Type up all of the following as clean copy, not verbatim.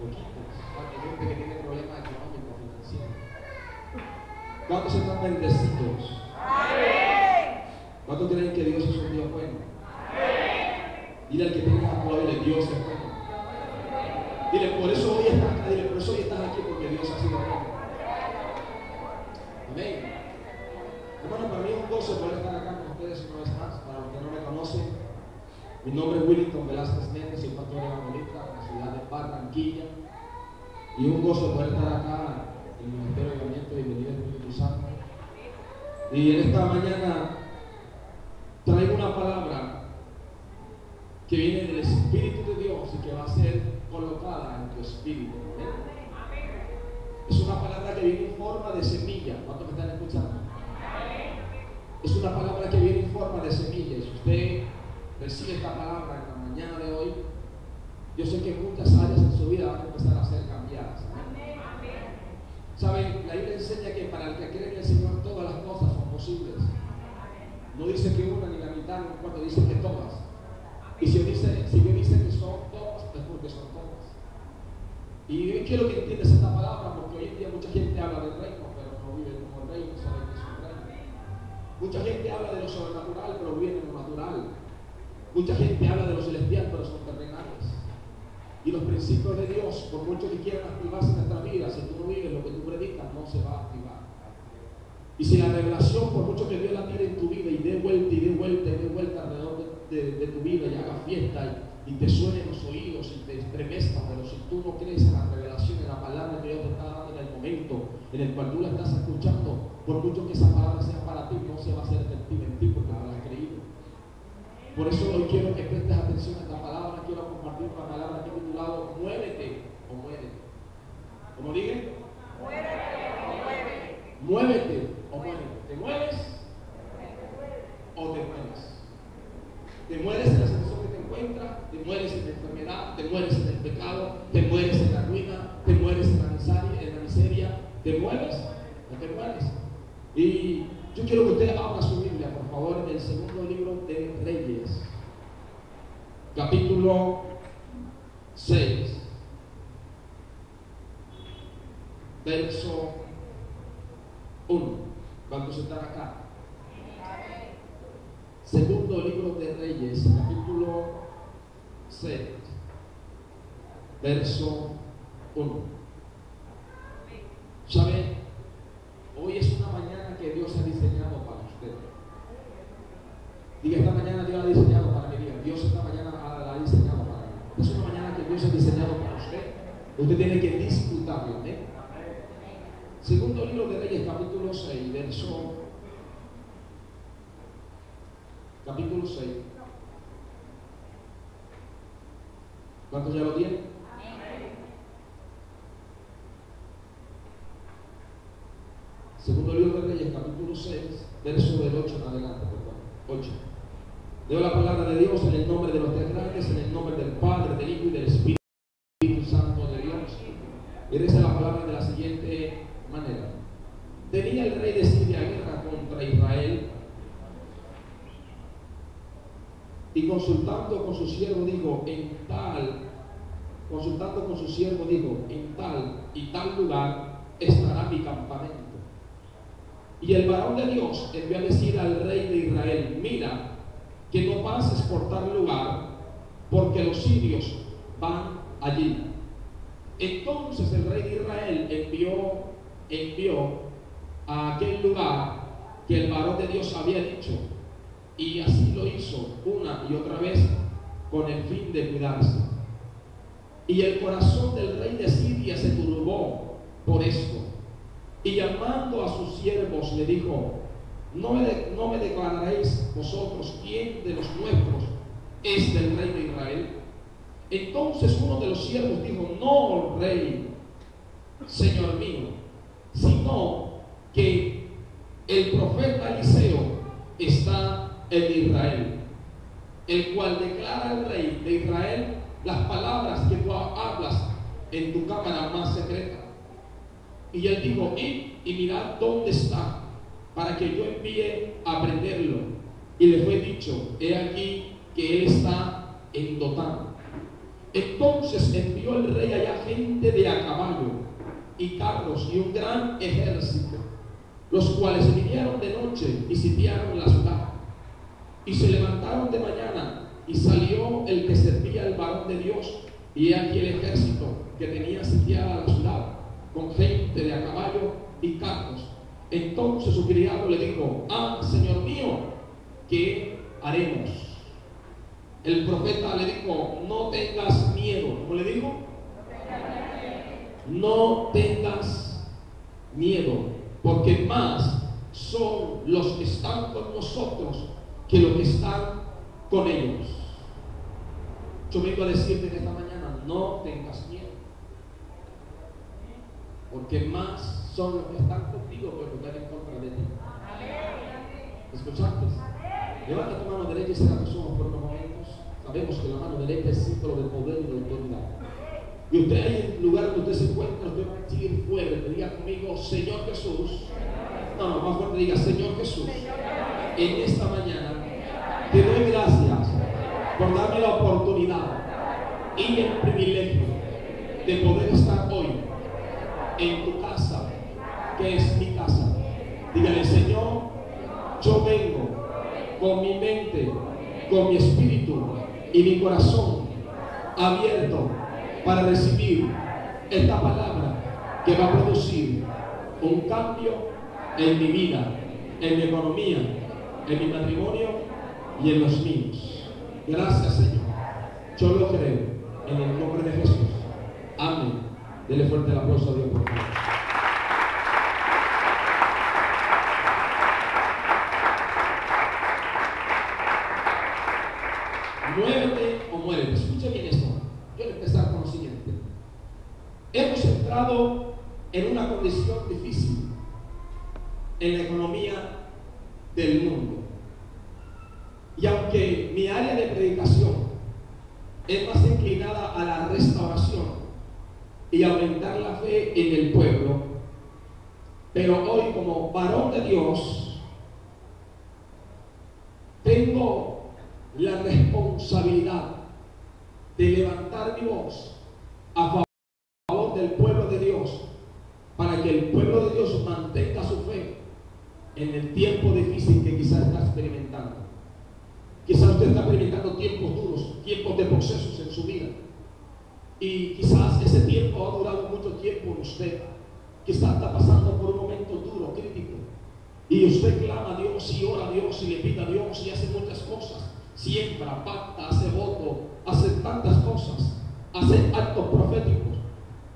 Poquitos. Hay gente que tiene problemas económicos, financieros. ¿Cuántos están bendecidos? ¿Cuántos creen que Dios es un Dios bueno? Dile al que tiene a tu lado, dile, Dios es bueno. Dile, por eso hoy estás acá, dile, por eso hoy estás aquí, porque Dios ha sido bueno. Amén. Hermano, para mí es un gozo poder estar acá con ustedes una vez más. Para los que no me conocen, mi nombre es Willington Velázquez Méndez, soy pastor evangelista en la ciudad de Barranquilla. Y un gozo poder estar acá en el Ministerio de Avivamiento y Bienvenido al Espíritu Santo. Y en esta mañana traigo una palabra que viene del Espíritu de Dios y que va a ser colocada en tu espíritu. ¿Amén? Es una palabra que viene en forma de semilla. ¿Cuántos me están escuchando? Es una palabra que viene en forma de semilla. Y si usted recibe esta palabra en la mañana de hoy, yo sé que muchas áreas en su vida van a empezar a ser cambiadas. ¿Saben? La Biblia enseña que para el que cree en el Señor todas las cosas son posibles. No dice que una ni la mitad ni un cuarto, dice que todas. Y si Dios dice que son todas, es porque son todas. Y yo quiero que entiendas esta palabra, porque hoy en día mucha gente habla del reino, pero no vive como el reino, sabe que es un reino. Mucha gente habla de lo sobrenatural, pero vive en lo natural. Mucha gente habla de lo celestial, pero son terrenales. Y los principios de Dios, por mucho que quieran activarse en nuestra vida, si tú no vives lo que tú predicas, no se va a activar. Y si la revelación, por mucho que Dios la tire en tu vida y dé vuelta y dé vuelta y dé vuelta alrededor de tu vida y haga fiesta y te suene en los oídos y te estremezca, pero si tú no crees en la revelación, en la palabra que Dios te está dando en el momento en el cual tú la estás escuchando, por mucho que esa palabra sea para ti, no se va a hacer efectiva en ti porque la has creído. Por eso hoy quiero que prestes atención a esta palabra. Quiero compartir una palabra que he titulado Muévete o muérete. ¿Cómo dije? Muévete o muérete. Muévete o muérete. ¿Te mueves o te mueres? Te mueres en la situación que te encuentras, te mueres en la enfermedad, te mueres en el pecado, te mueres en la ruina, te mueres en la miseria, ¿te mueves o te mueres? Y yo quiero que usted abra su Biblia, por favor, en el segundo libro de Reyes, capítulo 6, verso 1. ¿Cuántos están acá? Segundo libro de Reyes, capítulo 6, verso 1. ¿Sabe? Hoy es una mañana que Dios ha diseñado para usted. Diga, esta mañana Dios la ha diseñado para mi vida. Dios esta mañana la ha diseñado para mí. Es una mañana que Dios ha diseñado para usted. Usted tiene que disfrutarla. Segundo libro de Reyes, capítulo 6, verso. Capítulo 6. ¿Cuántos ya lo tienen? Segundo libro de Reyes, capítulo 6, verso del 8 en adelante, por favor. 8. Leo la palabra de Dios en el nombre de los tres grandes, en el nombre del Padre, del Hijo y del Espíritu Santo de Dios. Y dice la palabra de la siguiente manera. Tenía el rey de Siria guerra contra Israel, y consultando con su siervo dijo, en tal y tal lugar estará mi campamento. Y el varón de Dios envió a decir al rey de Israel, mira, que no pases por tal lugar, porque los sirios van allí. Entonces el rey de Israel envió a aquel lugar que el varón de Dios había dicho, y así lo hizo una y otra vez con el fin de cuidarse. Y el corazón del rey de Siria se turbó por esto, y llamando a sus siervos le dijo, ¿no me declararéis vosotros quién de los nuestros es del rey de Israel? Entonces uno de los siervos dijo, no, rey, señor mío, sino que el profeta Eliseo está en Israel, el cual declara al rey de Israel las palabras que tú hablas en tu cámara más secreta. Y él dijo, id y mirad dónde está, para que yo envíe a prenderlo. Y le fue dicho, he aquí que él está en Dotán. Entonces envió el rey allá gente de a caballo y carros y un gran ejército, los cuales vinieron de noche y sitiaron la ciudad. Y se levantaron de mañana, y salió el que servía al varón de Dios, y he aquí el ejército que tenía sitiada la ciudad, con gente de a caballo y carros. Entonces su criado le dijo: ah, señor mío, ¿qué haremos? El profeta le dijo: no tengas miedo. ¿Cómo le dijo? No tengas miedo, porque más son los que están con nosotros que los que están con ellos. Yo vengo a decirte en esta mañana: no tengas miedo, porque más son los que están contigo que los que están en contra de ti. ¿Escuchaste? Levanta tu mano derecha y cierra tus ojos por unos momentos. Sabemos que la mano derecha es símbolo de poder y de autoridad. Y usted ahí en el lugar donde usted se encuentra, usted va a decir fuerte, diga conmigo: Señor Jesús. No, más fuerte, diga: Señor Jesús, en esta mañana te doy gracias por darme la oportunidad y el privilegio de poder estar hoy en tu casa, que es mi casa. Dígale: Señor, yo vengo con mi mente, con mi espíritu y mi corazón abierto para recibir esta palabra que va a producir un cambio en mi vida, en mi economía, en mi matrimonio y en los míos. Gracias, Señor. Yo lo creo en el nombre de Jesús. Amén. Dele fuerte el aplauso a Dios por favor. Muévete o muérete. Escuche bien esto. Yo voy a empezar con lo siguiente. Hemos entrado en una condición difícil en la economía del mundo. Y aunque mi área de predicación es más inclinada a la restauración y aumentar la fe en el pueblo, pero hoy, como varón de Dios, tengo la responsabilidad de levantar mi voz a favor del pueblo de Dios, para que el pueblo de Dios mantenga su fe en el tiempo difícil que quizás está experimentando. Quizás usted está experimentando tiempos duros, tiempos de procesos en su vida, y quizás ese tiempo ha durado mucho tiempo en usted. Quizás está pasando por un momento duro, crítico, y usted clama a Dios y ora a Dios y le pide a Dios y hace muchas cosas, siembra, pacta, hace voto, hace tantas cosas, hace actos proféticos,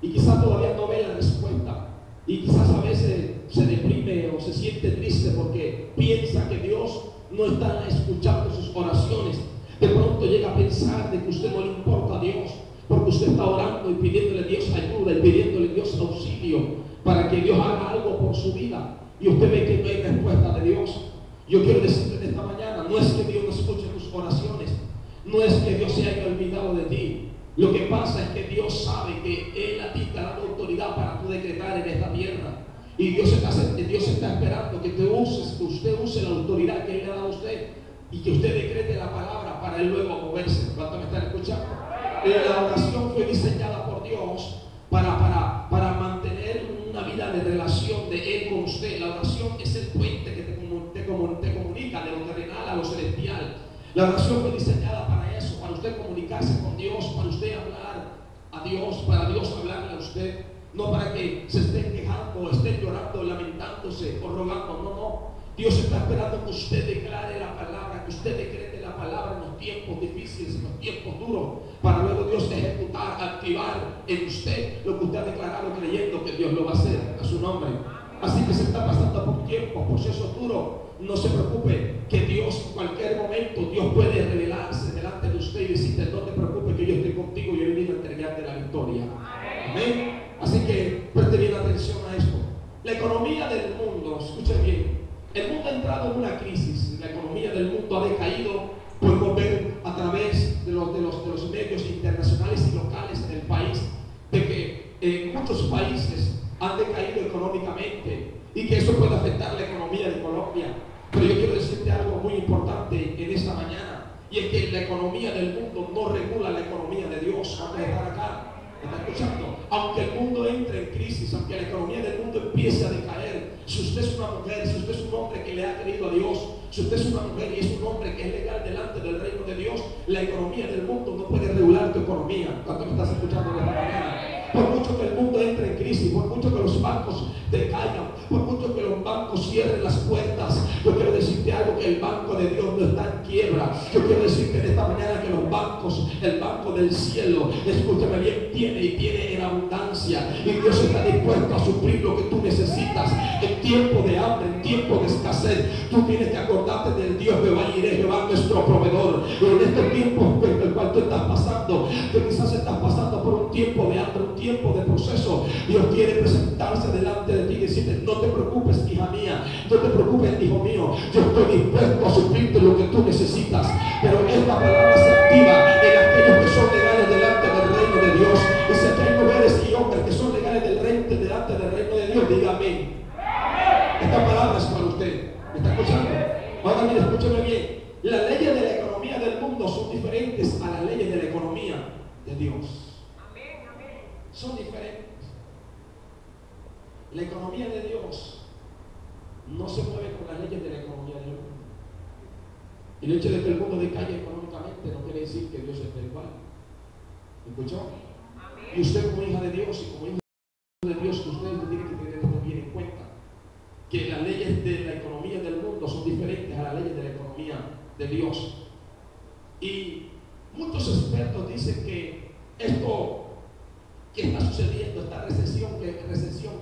y quizás todavía no ve la respuesta, y quizás a veces se deprime o se siente triste porque piensa que Dios no está escuchando sus oraciones. De pronto llega a pensar de que usted no le importa a Dios, porque usted está orando y pidiéndole a Dios ayuda y pidiéndole a Dios auxilio para que Dios haga algo por su vida, y usted ve que no hay respuesta de Dios. Yo quiero decirle en esta mañana: no es que Dios no escuche tus oraciones, no es que Dios se haya olvidado de ti. Lo que pasa es que Dios sabe que Él a ti te ha dado autoridad para tú decretar en esta tierra. Y Dios está esperando que usted use la autoridad que Él le ha dado a usted, y que usted decrete la palabra para Él luego moverse. ¿Cuántos me están escuchando? La oración fue diseñada por Dios para mantener una vida de relación de Él con usted. La oración es el puente que te comunica de lo terrenal a lo celestial. La oración fue diseñada para eso, para usted comunicarse con Dios, para usted hablar a Dios, para Dios hablarle a usted. No para que se estén quejando, estén llorando, lamentándose o rogando. No. Dios está esperando que usted declare la palabra, que usted decrete la palabra en los tiempos difíciles, en los tiempos duros, para luego Dios ejecutar, activar en usted lo que usted ha declarado, creyendo que Dios lo va a hacer a su nombre. Así que se está pasando por tiempos, procesos duros. No se preocupe, que Dios en cualquier momento, Dios puede revelarse delante de usted y decirte: no te preocupes, que yo estoy contigo y he venido a entregarte la victoria. Amén. Así que preste bien atención a esto. La economía del mundo, escuchen bien, el mundo ha entrado en una crisis. La economía del mundo ha decaído. Podemos ver a través de los medios internacionales y locales en el país de que muchos países han decaído económicamente y que eso puede afectar la economía de Colombia. Pero yo quiero decirte algo muy importante en esta mañana, y es que la economía del mundo no regula la economía de Dios. ¿Cuántos están acá? ¿Me está escuchando? Aunque el mundo entre en crisis, aunque la economía del mundo empiece a decaer, si usted es una mujer, si usted es un hombre que le ha creído a Dios, si usted es una mujer y es un hombre que es legal delante del reino de Dios, la economía del mundo no puede regular tu economía. ¿Cuánto me estás escuchando en esta mañana? Por mucho que el mundo entre en crisis, por mucho que los bancos decaigan, por mucho que los bancos cierren las puertas, yo quiero decirte algo, que el banco de Dios no está en quiebra. Yo quiero decirte en esta mañana que los bancos, el banco del cielo, escúchame bien, tiene en abundancia, y Dios está dispuesto a suplir lo que tú necesitas. En tiempo de hambre, en tiempo de escasez, tú tienes que acordarte del Dios Jehová Jireh, Jehová nuestro proveedor. Y en este tiempo en el cual tú estás pasando, que quizás estás pasando por un tiempo de hambre, un tiempo de proceso, Dios quiere presentarse delante de ti y decirte: no te preocupes, hija mía, no te preocupes, hijo mío, yo estoy dispuesto a suplirte lo que tú necesitas. Pero esta palabra se activa en aquellos que son legales delante del reino de Dios. Y si aquí hay mujeres y hombres que son legales delante del reino de Dios, diga amén. Esta palabra es para usted. ¿Me está escuchando? Ahora mire, escúcheme bien. Las leyes de la economía del mundo son diferentes a las leyes de la economía de Dios. Son diferentes. La economía de Dios no se mueve con las leyes de la economía del mundo. El hecho de que el mundo decaiga económicamente no quiere decir que Dios esté igual. ¿Me escuchó? Y usted, como hija de Dios y como hijo de Dios, usted tiene que tener esto bien en cuenta, que las leyes de la economía del mundo son diferentes a las leyes de la economía de Dios. Y muchos expertos dicen que esto que está sucediendo, esta recesión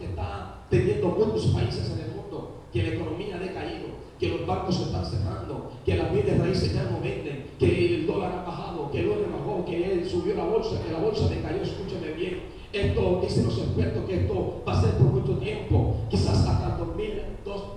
que está teniendo muchos países en el mundo, que la economía ha decaído, que los bancos se están cerrando, que las bienes raíces ya no venden, que el dólar ha bajado, que el oro bajó, que él subió la bolsa, que la bolsa decayó. Escúcheme bien, esto dicen los expertos que esto va a ser por mucho tiempo, quizás hasta el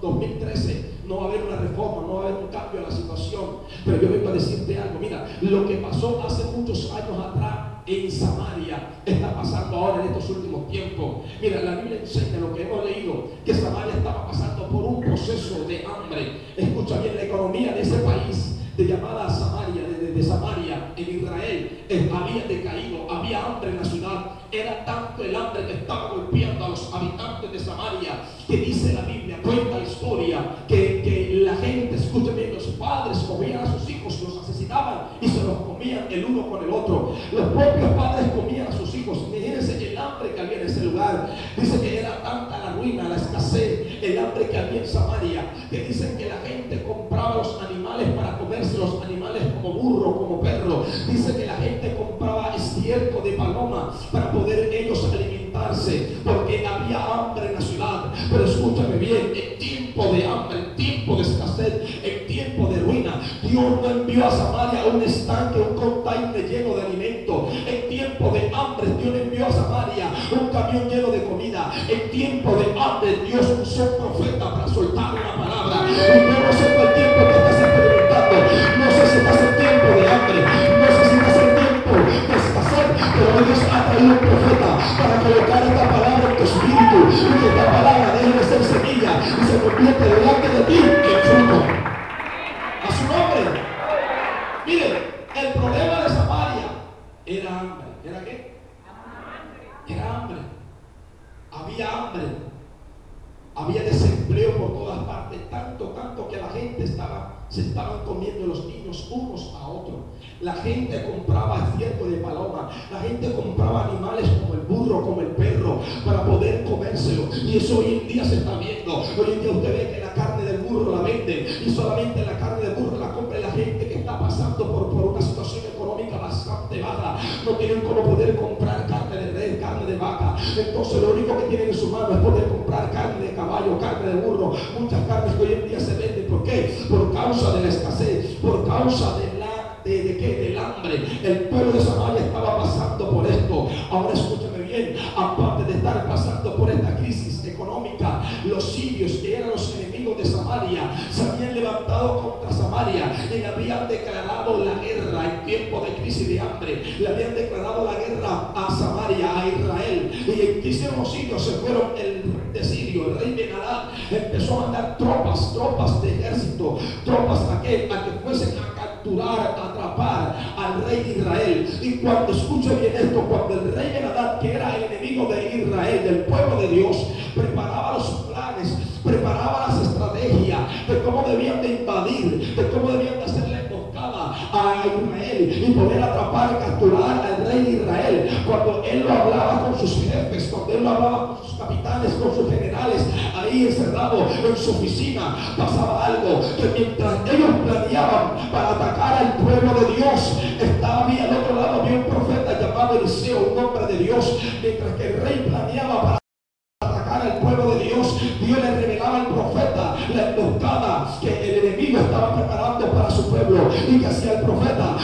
2013 no va a haber una reforma, no va a haber un cambio en la situación. Pero yo vengo a decirte algo, mira, lo que pasó hace muchos años atrás en Samaria está pasando ahora en estos últimos tiempos. Mira, la Biblia enseña lo que hemos leído, que Samaria estaba pasando por un proceso de hambre. Escucha bien, la economía de ese país, de llamada Samaria, de Samaria en Israel, había decaído, había hambre en la ciudad. Era tanto el hambre que estaba golpeando a los habitantes de Samaria, que dice la Biblia, cuenta la historia, que la gente, escuchen bien, los padres comían a sus hijos, los asesinaban y se los comían el uno con el otro. Los propios padres comían a sus hijos. Imagínense el hambre que había en ese lugar. Dice que era tanta la ruina, la escasez, el hambre que había en Samaria, que dicen que la gente compraba los animales para comerse, los animales como burro, como perro. Dice que la gente compraba estiércol de paloma para poder ellos alimentarse, porque había hambre en la ciudad. Pero escúchame bien, en tiempo de hambre, en tiempo de escasez, en tiempo de ruina, Dios no envió a Samaria un estanque, un container lleno de alimento. En tiempo de hambre, Dios no envió a Samaria un camión lleno de comida. En tiempo de hambre, Dios usó un profeta para soltar una palabra. Y yo no sé cuál tiempo que estás experimentando, no sé si estás en tiempo de hambre, no sé si estás en tiempo de escasez, pero Dios ha traído un profeta para colocar esta palabra en tu espíritu, y que esta palabra deje de ser semilla y se convierte delante de ti en fruto. A su nombre. Miren, el problema de Samaria era hambre. ¿Era qué? Era hambre. Había hambre. Había desempleo por todas partes, tanto que la gente se estaban comiendo los niños unos a otros. La gente compraba estiércol de paloma, la gente compraba animales como el burro, como el perro, para poder comérselo. Y eso hoy en día se está viendo. Hoy en día usted ve que la carne del burro la venden, y solamente la carne del burro la compra la gente que está pasando por una situación económica bastante baja. No tienen cómo poder comprar carne de res, carne de vaca. Entonces lo único que tienen en su mano es poder comprar carne de caballo, carne de burro. Muchas carnes que hoy en día se venden. ¿Por qué? Por causa de la escasez, por causa del hambre. El pueblo de Samaria estaba pasando por esto. Ahora escúchame bien, aparte de estar pasando por esta crisis económica, los sirios, que eran los enemigos de Samaria, se habían levantado contra Samaria y le habían declarado la guerra en tiempo de crisis de hambre. Le habían declarado la guerra a Samaria, a Israel. ¿Y qué hicieron los sirios? Se fueron el de Sirio, el rey Ben-Hadad empezó a mandar tropas de ejército, tropas a que fuesen a capturar capturar, atrapar al rey de Israel. Y cuando, escuche bien esto, cuando el rey Ben-Hadad, que era el enemigo de Israel, del pueblo de Dios, preparaba los planes, preparaba las estrategias de cómo debían de invadir, de cómo debían de hacerle emboscada a Israel y poder atrapar y capturar al rey de Israel, cuando él lo hablaba con sus jefes, cuando él lo hablaba con sus capitanes, con sus generales, ahí encerrado en su oficina, pasaba algo, que mientras ellos planeaban para atacar al pueblo de Dios, estaba bien al otro lado, había un profeta llamado Eliseo, un hombre de Dios. Mientras que el rey planeaba para atacar al pueblo de Dios, Dios le revelaba al profeta la emboscada que el enemigo estaba preparando para su pueblo. Y que hacía el profeta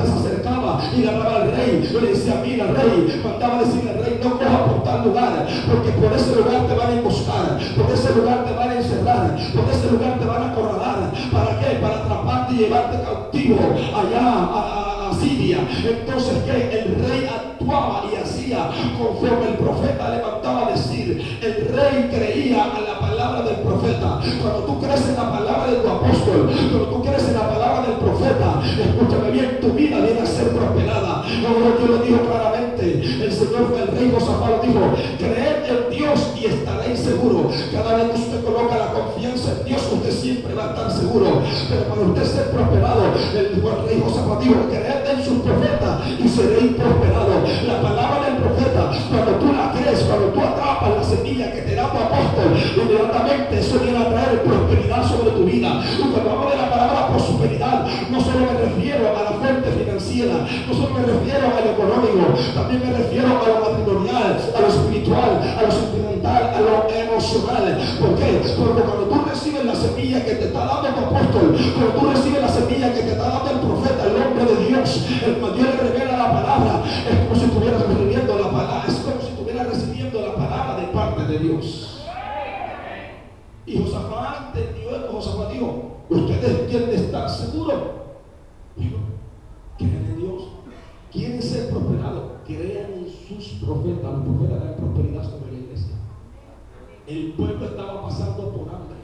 se acercaba y le hablaba al rey, y le decía: mira, rey, mandaba decirle al rey: no cojas por tal lugar, porque por ese lugar te van a emboscar, por ese lugar te van a encerrar, por ese lugar te van a acorralar. ¿Para qué? Para atraparte y llevarte cautivo allá a Siria. Entonces, que el rey actuaba y hacía conforme el profeta le mandaba decir. El rey creía a la palabra del profeta. Cuando tú crees en la palabra de tu apóstol, cuando tú crees en la palabra del profeta, escúchame bien, tu vida viene a ser prosperada. Yo lo digo claramente. El Señor, el rey Josafat dijo: creed en Dios y estaréis seguros. Cada vez que usted coloca la confianza en Dios, usted siempre va a estar seguro. Pero para usted ser prosperado, el rey Josafat dijo: creed en sus profetas y seréis prosperados. La palabra del profeta, cuando tú la crees, cuando tú atrapas la semilla que te da tu apóstol, inmediatamente eso viene a traer prosperidad sobre tu vida. Y cuando hablo de la palabra prosperidad, no solo me refiero a la fuente financiera, no solo me refiero a lo económico, también me refiero a lo matrimonial, a lo espiritual, a lo sentimental, a lo emocional. ¿Por qué? Porque cuando tú recibes la semilla que te está dando tu apóstol, cuando tú recibes la semilla que te está dando el profeta, el hombre de Dios, el cual Dios le revela la palabra, es como si estuvieras recibiendo la palabra, es como si estuvieras recibiendo la palabra de parte de Dios. Y Josafat entendió esto. Josafat dijo: ustedes quieren estar seguros, digo, crean en Dios, quieren ser prosperados, crean en sus profetas. Los profetas dan prosperidad sobre la iglesia. El pueblo estaba pasando por hambre,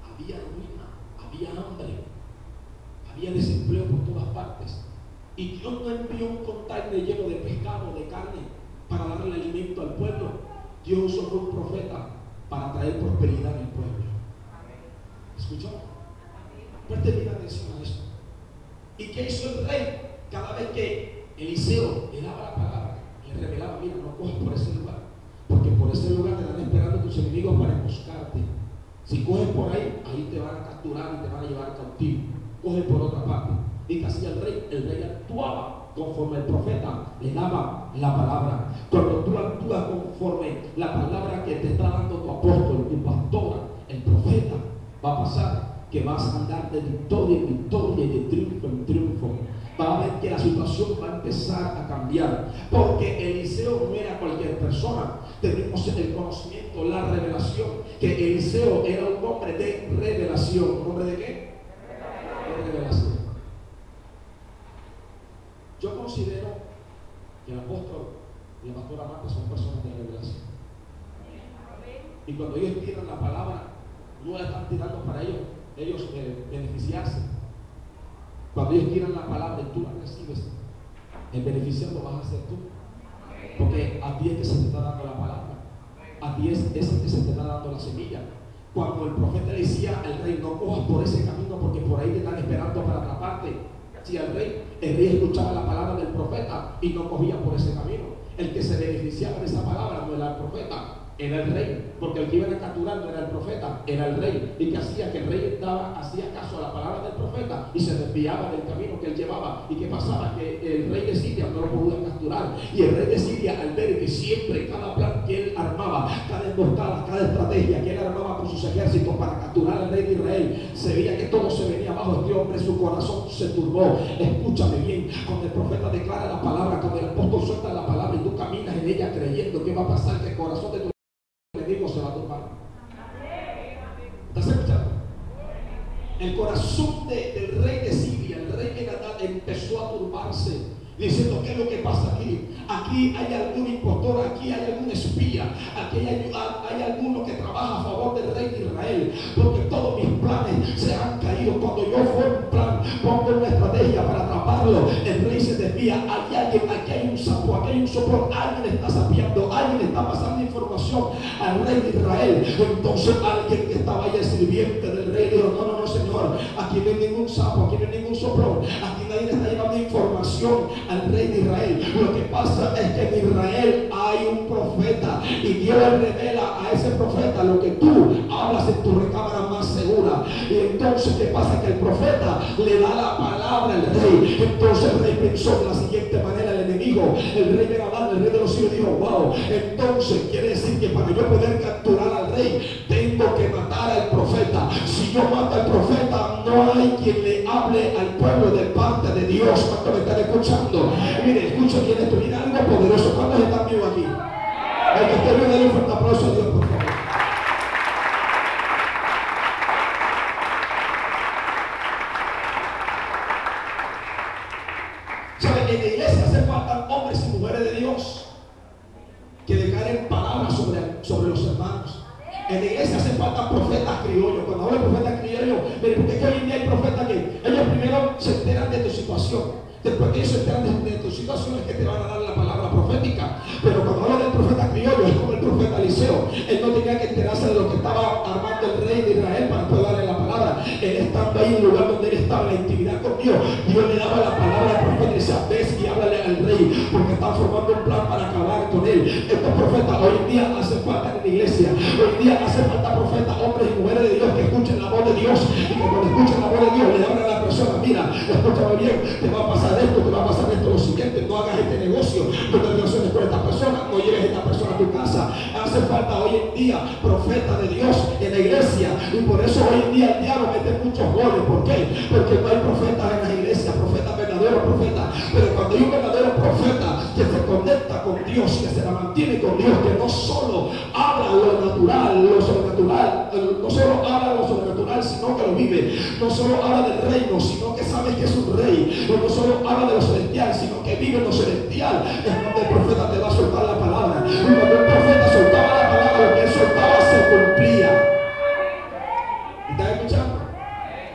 había ruina, había hambre, había desempleo por todas partes. Y Dios no envió un container lleno de pescado, de carne, para darle alimento al pueblo. Dios usó un profeta para traer prosperidad al pueblo. ¿Escuchó? Presten bien atención a esto. ¿Y qué hizo el rey? Cada vez que Eliseo le daba la palabra, le revelaba: mira, no cojas por ese lugar, porque por ese lugar te están esperando tus enemigos para emboscarte. Si coges por ahí, ahí te van a capturar y te van a llevar cautivo. Coge por otra parte. Y que hacía el rey actuaba conforme el profeta le daba la palabra. Cuando tú actúas conforme la palabra que te está dando tu apóstol, tu pastora, el profeta, va a pasar que vas a andar de victoria en victoria y de triunfo en triunfo. Va a ver que la situación va a empezar a cambiar, porque Eliseo no era cualquier persona. Tenemos el conocimiento, la revelación, que Eliseo era un hombre de revelación. ¿Un hombre de qué? De revelación. Yo considero que el apóstol y la pastora Marta son personas de revelación. Y cuando ellos tiran la palabra, no la están tirando para ellos beneficiarse. Cuando ellos tiran la palabra y tú la recibes, el beneficiado vas a ser tú. Porque a ti es que se te está dando la palabra, a ti es el que se te está dando la semilla. Cuando el profeta le decía al rey: no cojas por ese camino, porque por ahí te están esperando para atraparte. Si el rey escuchaba la palabra del profeta y no cogía por ese camino, el que se beneficiaba de esa palabra no era el profeta, era el rey, porque el que iban a capturar no era el profeta, era el rey. ¿Y que hacía? Que el rey hacía caso a la palabra del profeta y se desviaba del camino que él llevaba. ¿Y qué pasaba? Que el rey de Siria no lo podía capturar, y el rey de Siria, al ver que siempre cada plan que él armaba, cada emboscada, cada estrategia que él armaba con sus ejércitos para capturar al rey de Israel, se veía que todo se venía abajo. Este hombre, su corazón se turbó. Escúchame bien, cuando el profeta declara la palabra, cuando el apóstol suelta la palabra y tú caminas en ella creyendo, ¿qué va a pasar? Que el corazón de tu enemigo se va a turbar. ¿Estás escuchando? El corazón del rey de Siria, el rey Ben-Hadad, empezó a turbarse, diciendo: ¿qué es lo que pasa aquí? Aquí hay algún impostor, aquí hay algún espía, aquí hay alguno que trabaja a favor del rey de Israel, porque todos mis planes se han caído. Cuando yo formo un plan, pueblo, el rey se desvía. Hay alguien, aquí hay un sapo, aquí hay un soplo, alguien está sapeando, alguien está pasando información al rey de Israel. Entonces alguien que estaba ahí, el sirviente del rey, dijo: no, no, no, señor, aquí no hay ningún sapo, aquí no hay ningún soplón, aquí nadie está llevando información al rey de Israel. Lo que pasa es que en Israel hay un profeta y Dios le revela a ese profeta lo que tú hablas en tu recámara más segura. Y entonces, ¿qué pasa? Que el profeta le da la palabra al rey. Entonces el rey pensó de la siguiente manera: el enemigo, el rey de Gabán, el rey de los cielos, dijo: wow, entonces quiere decir que para yo poder capturar al rey tengo que matar al profeta. Si yo mato al profeta, no hay quien le hable al pueblo de parte de Dios. ¿Cuántos me están escuchando? Mire, escucha bien esto, viene algo poderoso. ¿Cuántos están vivos aquí? El que esté bien, denle un fuerte aplauso a Dios, por favor. ¿Saben? En la iglesia hace falta hombres y mujeres de Dios que declaren palabras sobre los hermanos. En la iglesia hace falta profetas criollos. Cuando hablo de profetas criollos, mire, porque es que hoy en día hay profetas que ellos primero se enteran de tu situación. Después que ellos se enteran de tu situación, es que te van a dar la palabra profética. Pero cuando hablo del profeta criollo, es como el profeta Eliseo. Él no tenía que enterarse de lo que estaba armando el rey de Israel para poder darle la palabra. Él estando ahí en el lugar donde él estaba, en la intimidad con Dios, Dios le daba la palabra al profeta y decía: ves y háblale al rey, porque están formando un plan para acabar con él. Estos profetas hoy en día hacen falta en la iglesia. Hoy en día hace falta profetas, hombres y mujeres de Dios, que escuchen la voz de Dios y que cuando escuchen la voz de Dios le hablan a la persona: mira, escúchame bien, te va a pasar esto, te va a pasar esto, lo siguiente, no hagas este negocio, no te relaciones con esta persona, no lleves a esta persona a tu casa. Hace falta hoy en día profetas de Dios en la iglesia, y por eso hoy en día el diablo mete muchos goles. ¿Por qué? Porque no hay profetas en la iglesia, profetas verdaderos profetas. Pero cuando hay un verdadero profeta que se conecta con Dios, que se la mantiene con Dios, que no solo habla lo natural, lo sobrenatural, no solo habla lo sobrenatural, sino que lo vive, no solo habla del reino, sino que sabe que es un rey, no solo habla de lo celestial, sino que vive lo celestial, es cuando el profeta te va a soltar la palabra. Y cuando el profeta soltaba la palabra, lo que él soltaba se cumplía. ¿Estás escuchando?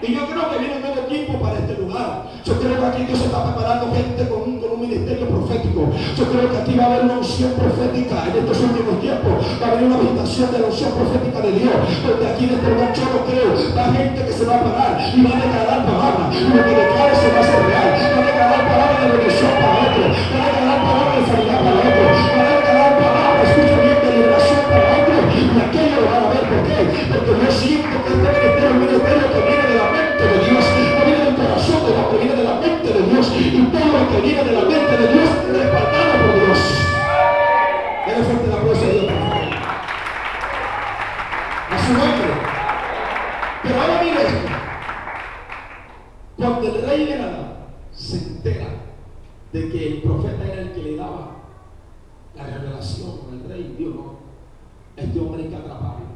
Y yo creo que viene un nuevo tiempo para este lugar. Yo creo que aquí Dios está preparando gente con un ministerio profético. Yo creo que aquí va a haber una unción profética en estos últimos tiempos. Va a haber una visitación de la unción profética de Dios, donde aquí en este lugar yo lo creo. Va a haber gente que se va a parar y va a declarar palabra, y lo que declare se va a hacer real. Va a declarar palabra de bendición para otro, va a declarar palabra de sanidad para otro, va a declarar palabra, escucha bien, de liberación para otro. Y aquello lo van a ver. ¿Por qué? Porque yo siento que este ministerio es un ministerio que viene de la mente de Dios, no viene del corazón de Dios, que viene de la mente de Dios, y todo lo que viene de la mente de Dios es respaldado por Dios. Denle fuerte el aplauso a Dios, por favor. A su nombre. Pero ahora mire esto: cuando el rey de Gabán se entera de que el profeta era el que le daba la revelación al rey, Dios no, este hombre hay que atraparlo.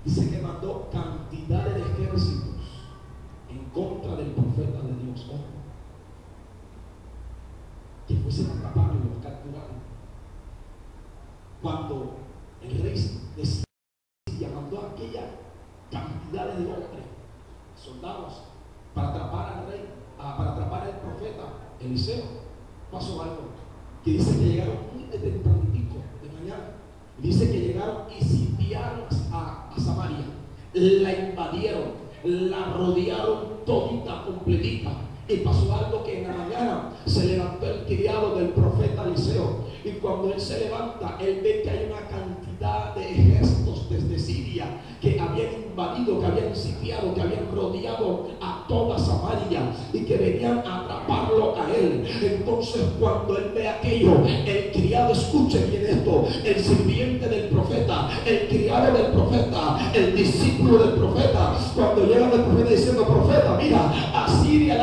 Dice que mandó cantidades de ejércitos en contra del profeta de Dios, que fuesen a atraparlo y lo capturaron. Cuando el rey decía, mandó aquella cantidades de hombres, soldados, para atrapar al rey, para atrapar al profeta Eliseo, pasó algo, que dice que llegaron muy tempranito de mañana. Dice que llegaron y sitiaron a Samaria, la invadieron, la rodearon todita, completita. Y pasó algo, que en la mañana se levantó el criado del profeta Eliseo, y cuando él se levanta, él ve que hay una cantidad de ejércitos desde Siria que habían invadido, que habían sitiado, que habían rodeado a toda Samaria y que venían a atraparlo a él. Entonces, cuando él ve aquello, el criado, escuche bien esto, el sirviente del profeta, el criado del profeta, el discípulo del profeta, cuando llega el profeta diciendo: profeta, mira, a Samaria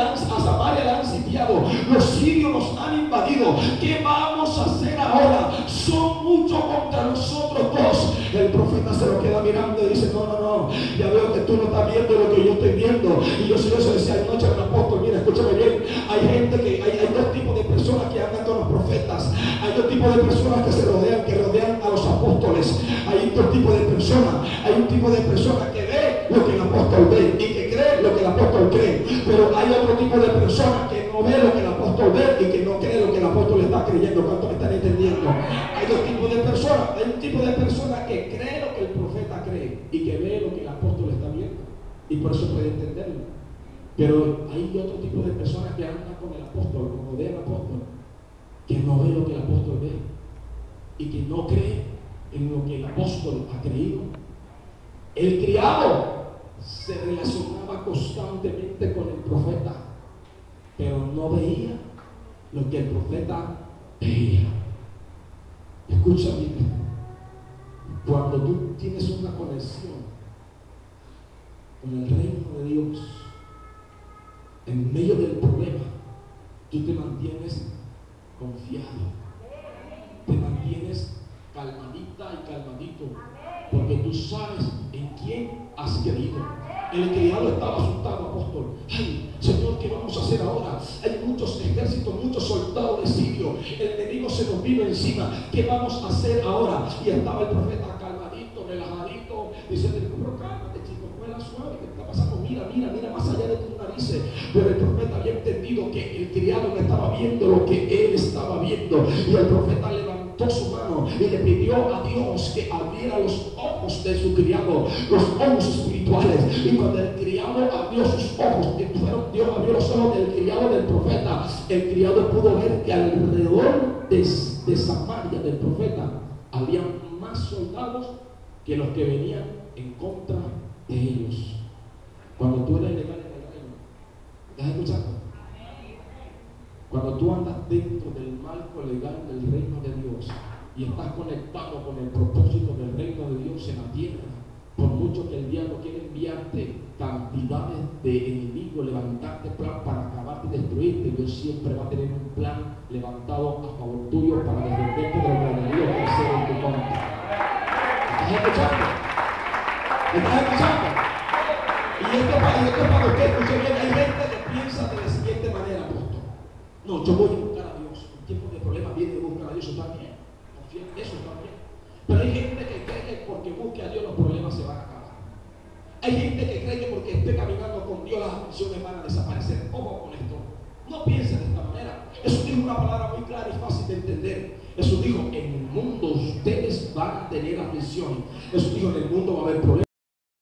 la han sitiado, los sirios nos han invadido, ¿qué vamos a hacer ahora? Son muchos contra nosotros dos. El profeta se lo queda mirando y dice: no, no, no, ya veo que tú no estás viendo lo que yo estoy viendo. Y yo se decía anoche al apóstol: mira, escúchame bien, hay gente que, hay dos tipos de personas que andan con los profetas, hay dos tipos de personas que rodean a los apóstoles, hay dos tipos de personas, hay un tipo de persona que ve lo que el apóstol ve y que cree lo que el apóstol cree, pero hay otro tipo de personas que no ve lo que el apóstol ve y que no cree lo que el apóstol está creyendo. ¿Cuántos me están entendiendo? Hay dos tipos de personas. Hay un tipo de persona que cree lo que el profeta cree y que ve lo que el apóstol está viendo, y por eso puede entenderlo. Pero hay otro tipo de personas que andan con el apóstol, como ve el apóstol, que no ve lo que el apóstol ve y que no cree en lo que el apóstol ha creído. El criado se relacionaba constantemente con el profeta, pero no veía lo que el profeta veía. Escucha bien, cuando tú tienes una conexión con el reino de Dios, en medio del problema, tú te mantienes confiado, te mantienes calmadita y calmadito, porque tú sabes en quién has creído. El criado estaba asustado, apóstol. Ay, Señor, ¿qué vamos a hacer ahora? Hay muchos ejércitos, muchos soldados de Sirio. El enemigo se nos vino encima. ¿Qué vamos a hacer ahora? Y estaba el profeta calmadito, relajadito, diciendo, pero cálmate, chico, vuela suave, ¿qué está pasando? Mira, mira, mira más allá de tus narices. Pero el profeta había entendido que el criado no estaba viendo lo que él estaba viendo. Y el profeta levantó su mano y le pidió a Dios que abriera los ojos de su criado, los ojos espirituales. Y cuando el criado abrió sus ojos, Dios abrió los ojos del criado del profeta, el criado pudo ver que alrededor de Samaria, del profeta, había más soldados que los que venían en contra de ellos. Cuando tú eres legal en el reino, ¿estás escuchando? Cuando tú andas dentro del marco legal del reino de Dios y estás conectado con el propósito del reino de Dios en la tierra, por mucho que el diablo quiera enviarte cantidades de enemigos, levantarte plan para acabarte y destruirte, Dios siempre va a tener un plan levantado a favor tuyo para defenderte de lo que el enemigo quiere hacer en tu contra. ¿Estás escuchando? ¿Estás escuchando? Y esto es para usted, escuche bien, hay gente que piensa de la siguiente manera, apóstol. No, yo voy a buscar a Dios. En tiempos de problemas viene a buscar a Dios, eso está bien. Confía en eso, está bien. Pero hay gente que cree que porque busque a Dios los problemas se van a acabar. Hay gente que cree que porque esté caminando con Dios las aflicciones van a desaparecer. Ojo con esto. No piensen de esta manera. Eso dijo una palabra muy clara y fácil de entender. Eso dijo, en el mundo ustedes van a tener aflicciones. Eso dijo, en el mundo va a haber problemas.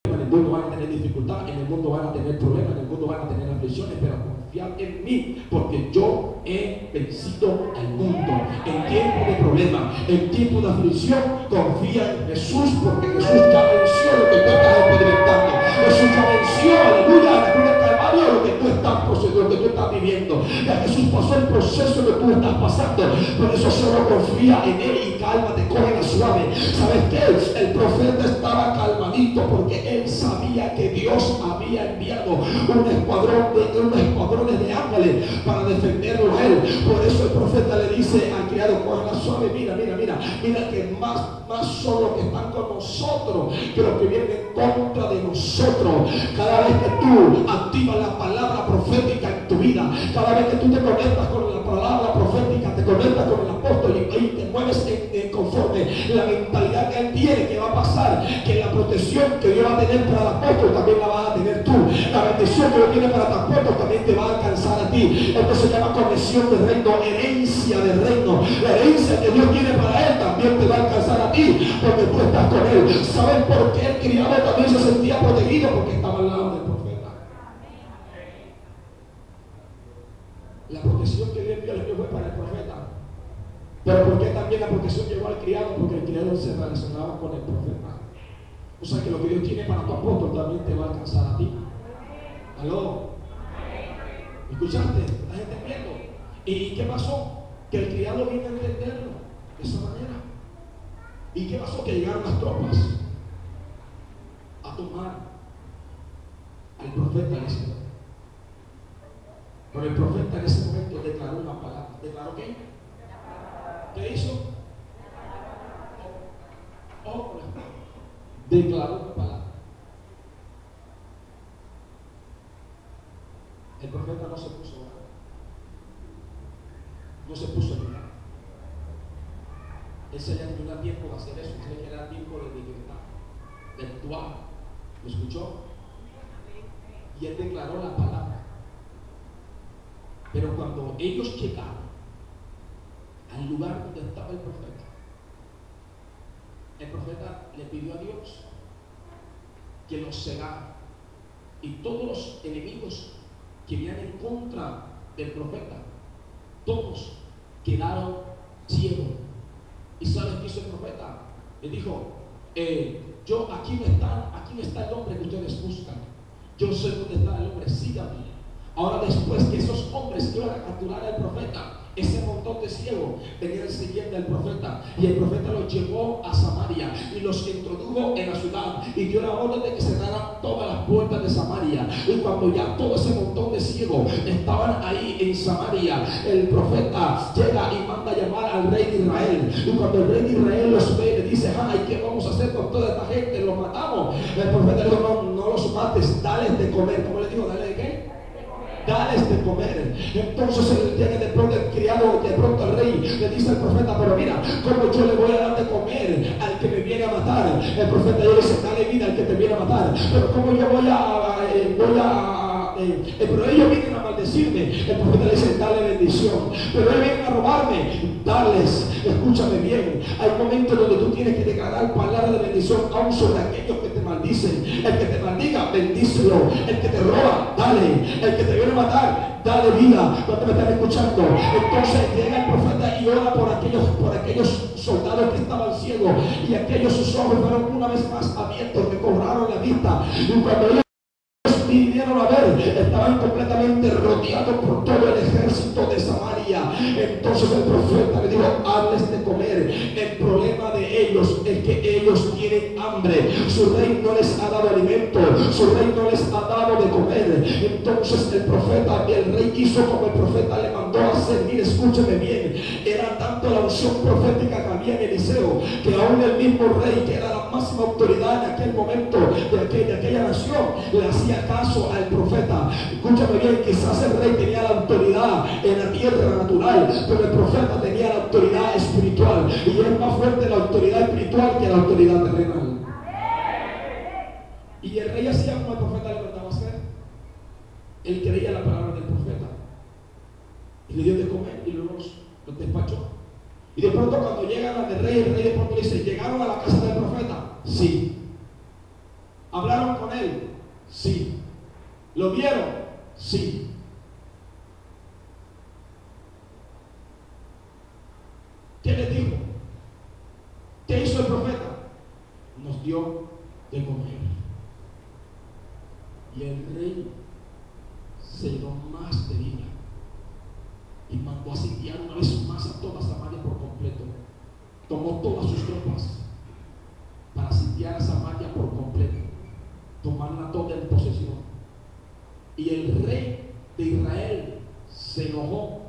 En el mundo van a tener dificultad, en el mundo van a tener problemas, en el mundo van a tener aflicciones, pero confiad en mí, porque yo he vencido al mundo. En tiempo de problemas, en tiempo de aflicción, confía en Jesús, porque Jesús ya venció lo que tú estás experimentando. Jesús ya venció, aleluya, en la cruz del Calvario, lo que tú estás viviendo. Ya Jesús pasó el proceso que tú estás pasando. Por eso solo confía en Él y cálmate, cógela suave. ¿Sabes qué? El profeta estaba calmadito porque él sabía que Dios había enviado unos escuadrones de ángeles para defenderlo a él. Por eso el profeta le dice al criado, cógela suave, mira que más son los que están con nosotros que los que vienen en contra de nosotros. Cada vez que tú activas la palabra profética en tu vida, cada vez que tú te conectas con la palabra profética, te conectas con el apóstol y te mueves conforme la mentalidad que él tiene, que va a pasar, que la protección que Dios va a tener para el apóstol también la vas a tener tú. La bendición que Dios tiene para tu apóstol también te va a alcanzar a ti. Esto se llama conexión del reino, herencia del reino. La herencia que Dios tiene para él también te va a alcanzar a ti, porque tú estás con él. ¿Saben por qué el criado también se sentía protegido? Porque estaba al lado del profeta. La protección que Dios envió fue para el profeta. Pero ¿por qué también la protección llegó al criado? Porque el criado se relacionaba con el profeta. O sea que lo que Dios tiene para tu apóstol también te va a alcanzar a ti. ¿Aló? ¿Escuchaste? ¿Estás entendiendo? ¿Y qué pasó? Que el criado vino a entenderlo de esa manera. ¿Y qué pasó? Que llegaron las tropas a tomar al profeta en ese momento. Pero el profeta en ese momento declaró una palabra. ¿Declaró qué? ¿Qué hizo? Declaró una palabra. El profeta no se puso a orar. No se puso a llorar. Él se le dio tiempo de hacer eso. Se le da tiempo de libertad, de actuar. ¿Lo escuchó? Y él declaró la palabra. Pero cuando ellos llegaron al lugar donde estaba el profeta le pidió a Dios que los cegara. Y todos los enemigos que venían en contra del profeta, todos quedaron ciegos. ¿Y sabes qué hizo el profeta? Le dijo, aquí no está el hombre que ustedes buscan. Yo sé dónde está el hombre, síganme. Ahora después que esos hombres iban a capturar al profeta, ese montón de ciegos venían siguiendo al profeta, y el profeta los llevó a Samaria y los introdujo en la ciudad y dio la orden de que cerraran todas las puertas de Samaria. Y cuando ya todo ese montón de ciegos estaban ahí en Samaria, el profeta llega y manda a llamar al rey de Israel. Y cuando el rey de Israel los ve, le dice, ay, ¿qué vamos a hacer con toda esta gente? ¿Los matamos? El profeta le dijo, no los mates, dales de comer. ¿Cómo le dijo? ¿Dale de qué? Dales de comer. Entonces él llega de pronto el criado, de pronto el rey le dice al profeta, pero mira, ¿cómo yo le voy a dar de comer al que me viene a matar? El profeta le dice, dale vida al que te viene a matar. Pero ¿cómo yo pero ellos vienen a maldecirme? El profeta le dice, dale bendición. Pero ellos vienen a robarme, darles. Escúchame bien, hay momentos donde tú tienes que declarar palabras de bendición aún sobre aquellos que te maldicen. El que te maldiga, bendícelo. El que te roba, dale. El que te viene a matar, dale vida. ¿Cuántos me están escuchando? Entonces llega el profeta y ora por aquellos soldados que estaban ciegos, y aquellos sus ojos fueron una vez más abiertos, que cobraron la vista. Y cuando ellos vinieron a ver, estaban completamente rodeados por todo el ejército de Samaria. Entonces el profeta le dijo, hazles de comer. El problema de ellos es que ellos tienen hambre. Su rey no les ha dado alimento, su rey no les ha dado de comer. Entonces el rey hizo como el profeta le mandó a hacer. Mire, escúcheme bien, era tanto la unción profética que había en Eliseo, que aún el mismo rey, que era la máxima autoridad en aquel momento de aquella nación, le hacía caso al profeta. Escúchame bien, quizás el rey tenía la autoridad en la tierra natural, pero el profeta tenía la autoridad espiritual, y es más fuerte la autoridad espiritual que la autoridad terrenal. Y el rey hacía como el profeta le mandaba hacer. Él creía la palabra del profeta y le dio de comer, y luego los despachó. Y de pronto cuando llegan al rey, el rey de pronto le dice, ¿llegaron a la casa del profeta? Sí. ¿Hablaron con él? Sí. ¿Lo vieron? Sí. ¿Qué les dijo? ¿Qué hizo el profeta? Nos dio de comer. Y el rey se llenó más de ira y mandó a sitiar una vez más a toda Samaria por completo. Tomó todas sus tropas para sitiar a Samaria por completo, tomarla toda en posesión. Y el rey de Israel se enojó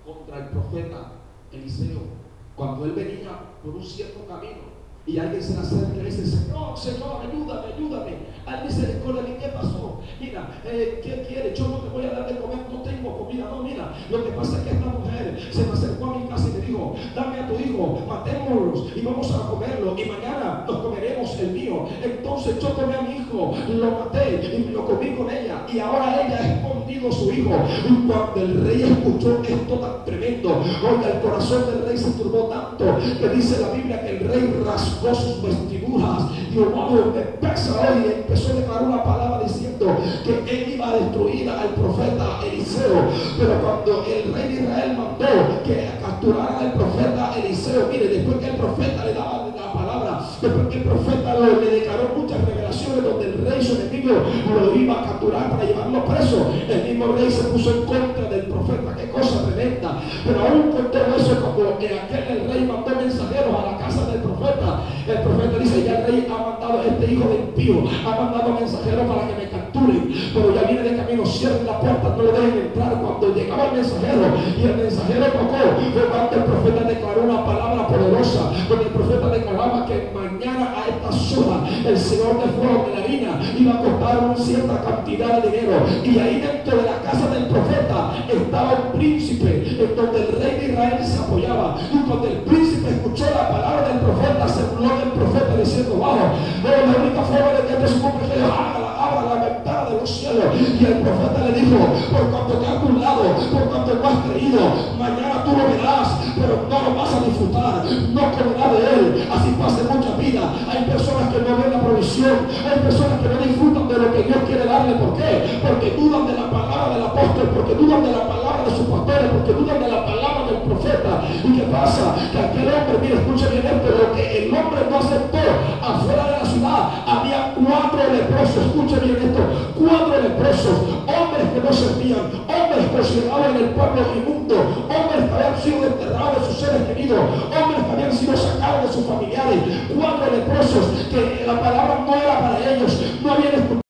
contra el profeta Eliseo cuando él venía por un cierto camino, y alguien se le acerca y le dice, Señor, ayúdame. Alguien se le corre, ¿qué pasó? Mira, ¿qué quiere? Yo no te voy a dar de comer, no tengo comida. No, mira, lo que pasa es que esta mujer se me acercó a mi casa y me dijo, dame a tu hijo, matémoslos y vamos a comerlo, y mañana nos comeremos el mío. Entonces yo tomé a mi hijo, lo maté y me lo comí con ella, y ahora ella ha escondido a su hijo. Y cuando el rey escuchó esto tan tremendo, oiga, el corazón del rey se turbó tanto que dice la Biblia que el rey rasgó sus vestiduras. Dios, wow, me pesa hoy. Empezó a declarar una palabra diciendo que él iba a destruir al profeta Eliseo. Pero cuando el rey de Israel mandó que capturaran al profeta Eliseo, mire, después que el profeta le daba la palabra, después que el profeta le declaró muchas revelaciones donde el rey, su enemigo, lo iba a capturar para llevarlo preso, el mismo rey se puso en contra del profeta. Qué cosa tremenda. Pero aún con todo eso, cuando el rey mandó mensajeros a la casa del profeta, el profeta dice, ya el rey ha mandado, este hijo de impío ha mandado mensajeros para que me capturen, pero ya viene de camino, cierren la puerta, no lo dejen entrar. Cuando llegaba el mensajero y el mensajero tocó, fue cuando el profeta declaró una palabra poderosa, donde el profeta declaraba que mañana a esta hora el Señor de fuego de la harina iba a costar una cierta cantidad de dinero. Y ahí dentro de la casa del profeta estaba un príncipe en donde el rey de Israel se apoyaba. Y cuando el príncipe escuchó la palabra del profeta, se burló del profeta diciendo, wow, la única forma de que esto se cumpla es que abra la ventana de los cielos. Y el profeta le dijo, por cuanto te has burlado, por cuanto antes no has creído, mañana tú lo verás, pero no lo vas a disfrutar, no comerás de él. Así pasa en mucha vida. Hay personas que no ven la provisión, hay personas que no disfrutan de lo que Dios quiere darle. ¿Por qué? Porque dudan de la palabra del apóstol, porque dudan de la palabra de sus pastores, porque dudan de la palabra del profeta. ¿Y qué pasa? Que aquel hombre, mire, escuche bien esto, lo que el hombre no aceptó afuera de la ciudad, había 4 leprosos, escuche bien esto, 4 leprosos, hombres que no servían, hombres considerados en el pueblo inmundo, hombres que habían sido desterrados de sus seres queridos, hombres que habían sido sacados de sus familiares, 4 leprosos que la palabra no era para ellos, no habían escuchado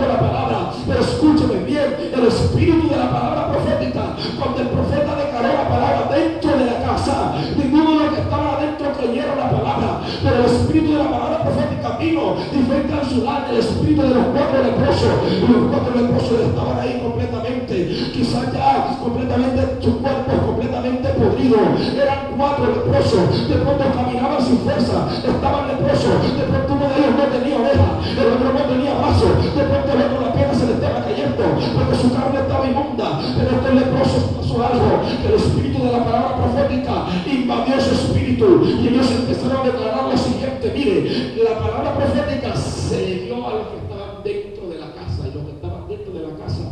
la palabra. Pero escúcheme bien, el espíritu de la palabra profética, cuando el profeta declaró la palabra dentro de la casa, ninguno de los que estaban adentro creyeron la palabra, pero el espíritu de la palabra profética vino y fue encapsulado en el espíritu de los 4 leprosos, y los 4 leprosos estaban ahí completamente, quizás ya completamente, sus cuerpos completamente podridos. Eran 4 leprosos, de pronto caminaban sin fuerza, estaban leprosos, de pronto uno de ellos no tenía oreja, el otro no tenía brazo, de pronto el otro la pierna se le estaba cayendo porque su carne estaba inmunda. Pero estos leprosos pasó algo, que el espíritu de la palabra profética invadió su espíritu y ellos empezaron a declarar lo siguiente: mire, la palabra profética se le dio a los que estaban dentro de la casa, y los que estaban dentro de la casa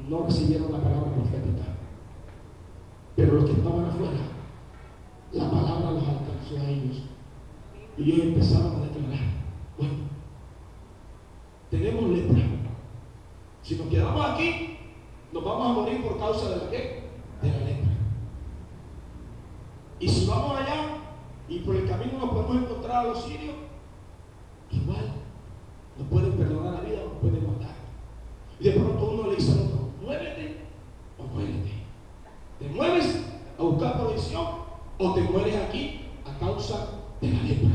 no recibieron la palabra profética, pero los que estaban afuera, la palabra los alcanzó a ellos y ellos empezaron a declarar: bueno, tenemos lepra, si nos quedamos aquí nos vamos a morir por causa de la ¿qué? De la lepra. Y si vamos allá y por el camino nos podemos encontrar a los sirios, igual nos pueden perdonar la vida o nos pueden matar. Y de pronto uno le dice al otro: muévete o muérete. Te mueves a buscar provisión o te mueres aquí a causa de la lepra.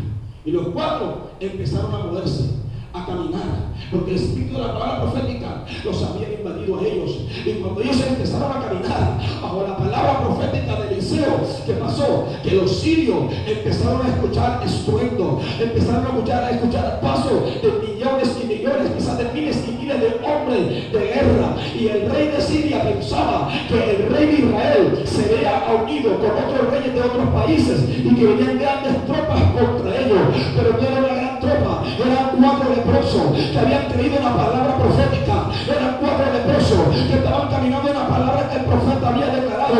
Y los 4 empezaron a moverse, a caminar, porque el espíritu de la palabra profética los había invadido a ellos. Y cuando ellos empezaron a caminar bajo la palabra profética de Eliseo, ¿qué pasó? Que los sirios empezaron a escuchar estruendo, empezaron a escuchar pasos de millones y millones, quizás de miles y miles de hombres de guerra. Y el rey de Siria pensaba que el rey de Israel se había unido con otros reyes de otros países y que venían grandes tropas contra ellos, pero no era una gran tropa, eran 4 leprosos que habían creído en la palabra profética, eran 4 leprosos que estaban caminando en la palabra que el profeta había declarado,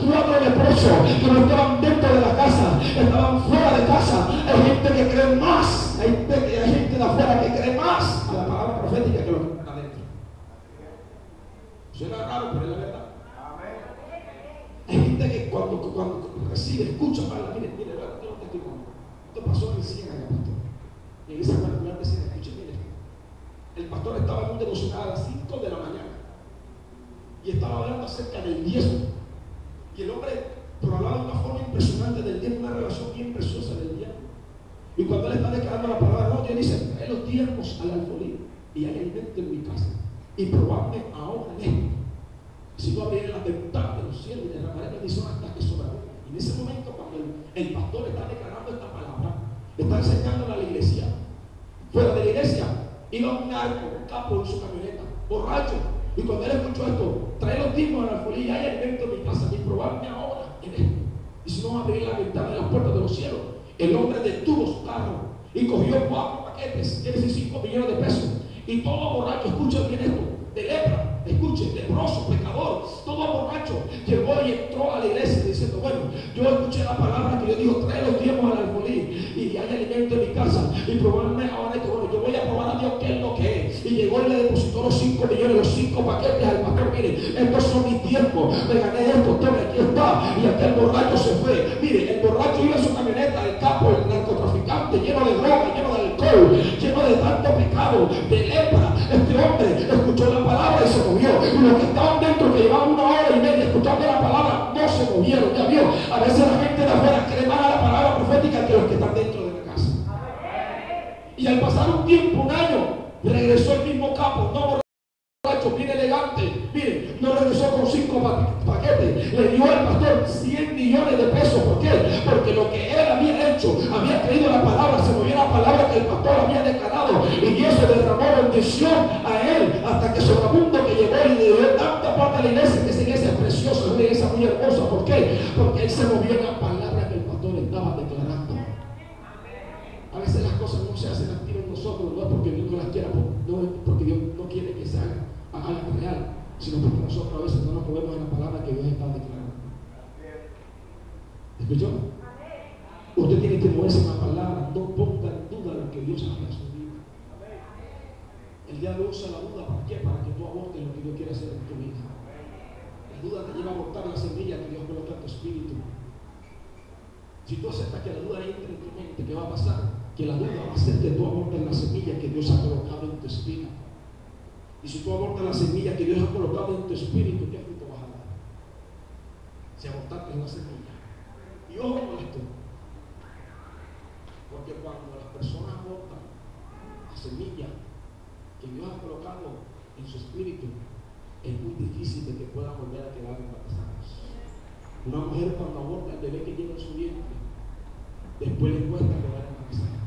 4 leprosos que no estaban dentro de la casa, estaban fuera de casa. Hay gente que cree más, hay gente de afuera que cree más a la palabra profética que lo que está adentro. Suena raro, pero es la verdad. Hay gente que cuando recibe, escucha palabra. Mire, tengo un testimonio. Esto pasó en Ciénaga, pastor. En esa particular de Ciénaga, escuchen bien esto. El pastor estaba en un devocional a las 5 de la mañana y estaba hablando acerca del diezmo. Y el hombre, pero hablaba de una forma impresionante del diezmo, una relación bien preciosa del diezmo. Y cuando él está declarando la palabra, no, Dios dice: trae los diezmos al alfolí y hay alimento en mi casa. Y probadme ahora en esto, si no abriré las ventanas de los cielos y derramaré bendición hasta que sobreabunde. Y en ese momento, cuando el pastor está declarando esta palabra, está enseñándola a la iglesia. Fuera de la iglesia iba un narco, un capo en su camioneta, borracho. Y cuando él escuchó esto: trae los diezmos al alfolí y hay alimento en mi casa, y probadme ahora en esto, y si no abriré la ventana de las puertas de los cielos. El hombre detuvo su carro y cogió 4 paquetes, quiere decir 5 millones de pesos, y todo borracho, escucha bien esto, de lepra, escuche, leproso, pecador, todo borracho, llegó y entró a la iglesia diciendo: bueno, yo escuché la palabra que Dios dijo: trae los diezmos al alfolí y hay alimento en mi casa, y probablemente ahora esto, bueno, yo voy a probar a Dios qué es lo que es. Y llegó y le depositó los 5 millones, los 5 paquetes al pastor: mire, estos son mis tiempos, me gané esto, tome, aquí está. Y aquel borracho se fue. Mire, el borracho iba en su camioneta, el capo, el narcotraficante, lleno de droga, lleno de alcohol, lleno de tanto pecado, de lepra. Este hombre escuchó la palabra y se movió. Y los que estaban dentro, que llevaban 1 hora y media escuchando la palabra, no se movieron. Ya vio, a veces la gente de afuera cree más a la palabra profética que los que están dentro de la casa. Y al pasar un tiempo, 1 año, regresó el mismo capo, no borracho, bien elegante. Mire, no regresó con 5 paquetes, le dio al pastor 100 millones de pesos. ¿Por qué? Porque lo que él había hecho, había creído la palabra, se movió la palabra que el pastor había declarado, y eso derramó bendición a él hasta que sobreabundó, que llegó y le dio tanta parte a la iglesia, que esa iglesia es preciosa, ¿Escuchó? Usted tiene que moverse en la palabra. No ponga en duda lo que Dios haga en su vida. El diablo usa la duda. ¿Para qué? Para que tú abortes lo que Dios quiere hacer en tu vida. La duda te lleva a abortar la semilla que Dios coloca en tu espíritu. Si tú aceptas que la duda entre en tu mente, ¿qué va a pasar? Que la duda va a hacer que tú abortes la semilla que Dios ha colocado en tu espíritu. Y si tú abortas la semilla que Dios ha colocado en tu espíritu, ¿qué fruto vas a dar? Si abortaste la semilla. Y ojo con esto. Porque cuando las personas abortan la semilla que Dios ha colocado en su espíritu, es muy difícil de que puedan volver a quedar embarazadas. Una mujer cuando aborta el bebé que lleva en su vientre, después le cuesta quedar embarazada.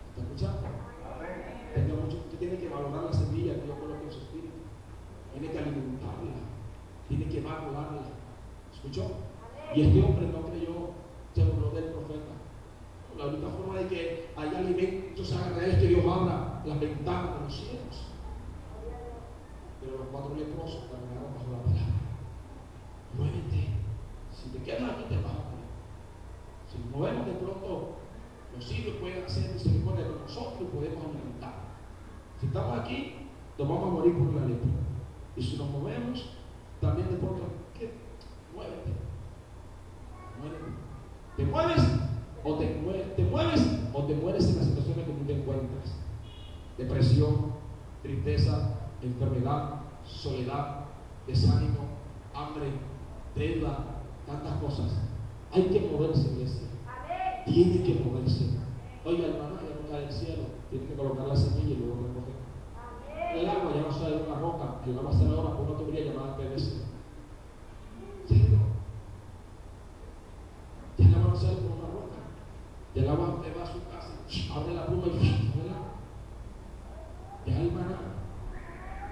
¿Está escuchando? Tenga mucho, usted tiene que valorar la semilla que Dios coloca en su espíritu. Tiene que alimentarla, tiene que valorarla. ¿Escuchó? Y este hombre no creyó, se burló del profeta. La única forma de que haya alimentos agradables es que Dios abra las ventanas de los cielos. Pero los 4 leprosos caminaron bajo la palabra. Muévete. Si te quedas aquí te vas a morir. Si nos movemos de pronto, los siglos pueden hacer misericordia con nosotros y podemos alimentar. Si estamos aquí, nos vamos a morir por la lepra. Y si nos movemos, también de pronto, ¿qué? Muévete. Muévete. ¿Te mueves? O te mueres en las situaciones que tú te encuentras. Depresión, tristeza, enfermedad, soledad, desánimo, hambre, deuda, tantas cosas. Hay que moverse, iglesia. Tiene que moverse. Oiga, hermano, ya no cae del cielo. Tiene que colocar la semilla y luego recoger. El agua ya no sale de una roca, el agua sale ahora por una tubería llamada PVC. ¿Cierto? Ya el agua no sale por una roca. Y el agua te va a su casa, abre la pluma y abre el agua. Ya el maná,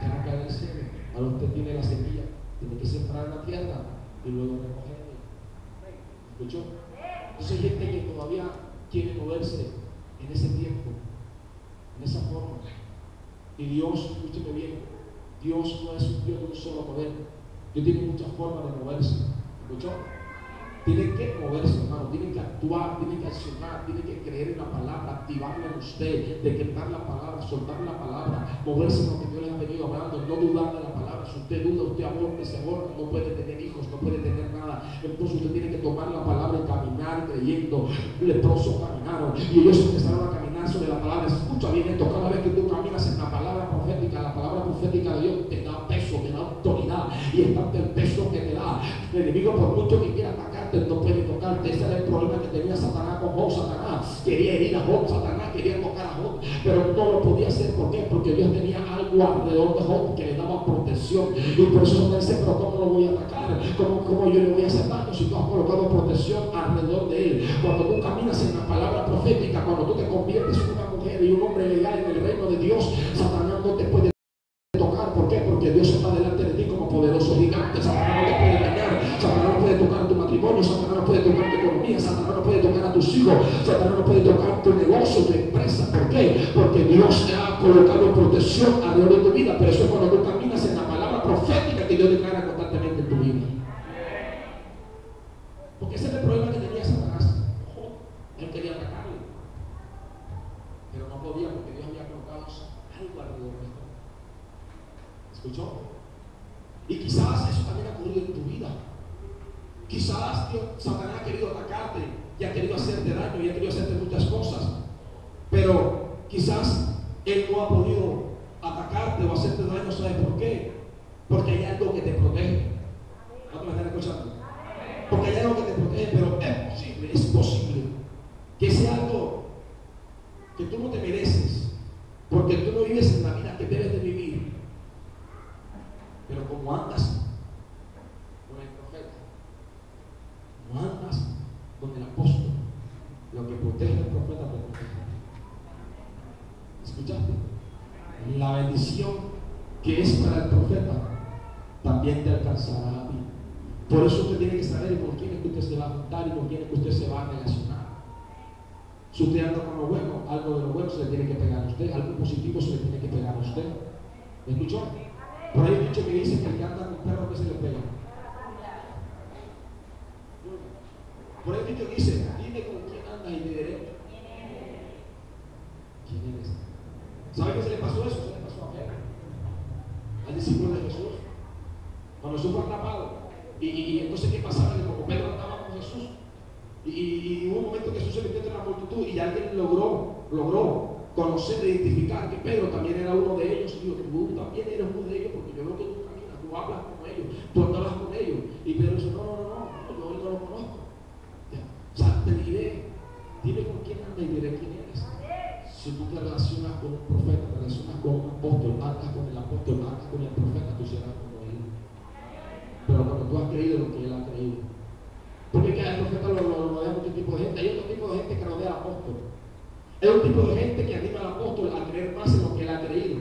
ya no cae del cielo. Ahora usted tiene la semilla, tiene que sembrar en la tierra y luego recogerla. ¿Escuchó? Entonces hay gente que todavía quiere moverse en ese tiempo, en esa forma. Y Dios, escúcheme bien, Dios no es un Dios de un solo poder. Dios tiene muchas formas de moverse. ¿Escuchó? Tienen que moverse, hermano, tienen que actuar, tienen que accionar, tienen que creer en la palabra, activarla en usted, decretar la palabra, soltar la palabra, moverse en lo que Dios les ha venido hablando, no dudar de la palabra. Si usted duda, usted aborta, se aborta, no puede tener hijos, no puede tener nada. Entonces usted tiene que tomar la palabra y caminar creyendo. Leprosos caminaron y ellos empezaron a caminar sobre la palabra. Escucha bien esto, cada vez que tú caminas en la palabra profética de Dios te da peso, te da autoridad, y es tanto el peso que te da. El enemigo, por mucho que quiera atacarte, no puede tocarte. Ese era el problema que tenía Satanás con Job. Satanás quería herir a Job, Satanás quería tocar a Job, pero no lo podía hacer. ¿Por qué? Porque Dios tenía algo alrededor de Job que le daba protección, y por eso Satanás dice: pero ¿cómo lo voy a atacar? ¿Cómo yo le voy a hacer daño si tú has colocado protección alrededor de él? Cuando tú caminas en la palabra profética, cuando tú te conviertes en una mujer y un hombre legal en el reino de Dios, Satanás no te puede tocar. ¿Por qué? Porque Dios está delante de ti como poderoso gigante. Satanás no te puede dañar, Satanás no puede tocar tu matrimonio, Satanás no puede tocar tu economía, Satanás no puede tocar a tus hijos, Satanás no puede tocar tu negocio, tu empresa. ¿Por qué? Porque Dios te ha colocado protección alrededor de tu vida. Pero eso es cuando tú caminas en la palabra profética que Dios declara constantemente en tu vida. Porque ese es el problema que tenía Satanás. Él quería atacarle, pero no podía, porque Dios había colocado algo alrededor de esto. ¿Escuchó? Y quizás eso también ha ocurrido en tu vida. Quizás Satanás ha querido atacarte y ha querido hacerte daño y ha querido hacerte muchas cosas, pero quizás él no ha podido atacarte o hacerte daño. ¿Sabes por qué? Porque hay algo que te protege. ¿No me están escuchando? Porque hay algo que te protege, pero es posible que sea algo que tú no te mereces, porque tú no vives en la vida que debes de vivir. Pero como andas con el profeta, como andas con el apóstol, lo que protege al profeta te protege. ¿Escuchaste? La bendición que es para el profeta también te alcanzará a ti. Por eso usted tiene que saber con quién es que usted se va a juntar y con quién es que usted se va a relacionar. Si usted anda con lo bueno, algo de lo bueno se le tiene que pegar a usted, algo positivo se le tiene que pegar a usted. ¿Me escuchó? Por ahí hay un dicho que dice que el que anda con perro que se le pega. Por el dicho dice, dime con quién andas y te diré quién eres. ¿Sabe qué se le pasó eso? Se le pasó a Pedro, al discípulo de Jesús, cuando Jesús fue atrapado. Y entonces, ¿qué pasaba? Que como Pedro andaba con Jesús, y hubo un momento que Jesús se metió entre la multitud y alguien logró conocer, identificar que Pedro también era uno de ellos. Y dijo, tú también eres uno de ellos, porque yo veo que tú caminas, tú hablas como ellos, tú hablas con ellos. Y Pedro dice, no, yo no lo conozco. O sea, te diré, dime con quién andas y diré quién eres. Si tú te relacionas con un profeta, te relacionas con un apóstol, andas con el apóstol, andas con el profeta, tú serás como él. Pero cuando tú has creído lo que él ha creído. Porque el profeta lo rodea mucho tipo de gente. Hay otro tipo de gente que rodea al apóstol. Hay un tipo de gente que anima al apóstol a creer más en lo que él ha creído.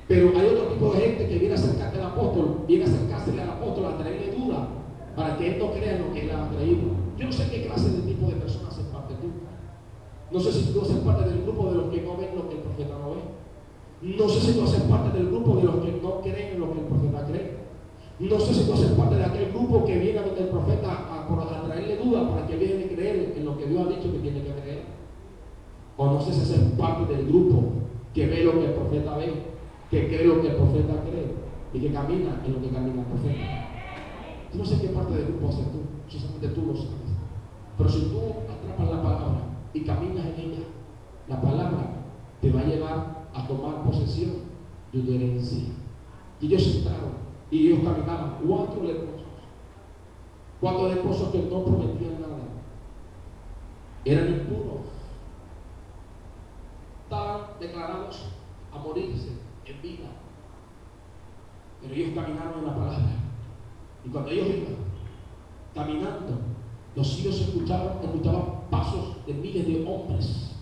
Pero hay otro tipo de gente que viene a acercarse al apóstol, viene a acercarse al apóstol a traerle duda para que él no crea en lo que él ha creído. Yo no sé qué clase de tipo de personas hace parte tú. No sé si tú haces parte del grupo de los que no ven lo que el profeta no ve. No sé si tú haces parte del grupo de los que no creen en lo que el profeta cree. No sé si tú haces parte de aquel grupo que viene a donde el profeta a traerle duda para que viene a creer en lo que Dios ha dicho que tiene que creer. O no sé si haces parte del grupo que ve lo que el profeta ve, que cree lo que el profeta cree y que camina en lo que camina el profeta. Yo no sé qué parte del grupo haces tú, solamente tú lo sabes. Pero si tú atrapas la palabra y caminas en ella, la palabra te va a llevar a tomar posesión de tu herencia. Y ellos entraron y ellos caminaban, 4 leprosos que no prometían nada, eran impuros, estaban declarados a morirse en vida, pero ellos caminaron en la palabra. Y cuando ellos iban caminando, los sirios escuchaban pasos de miles de hombres.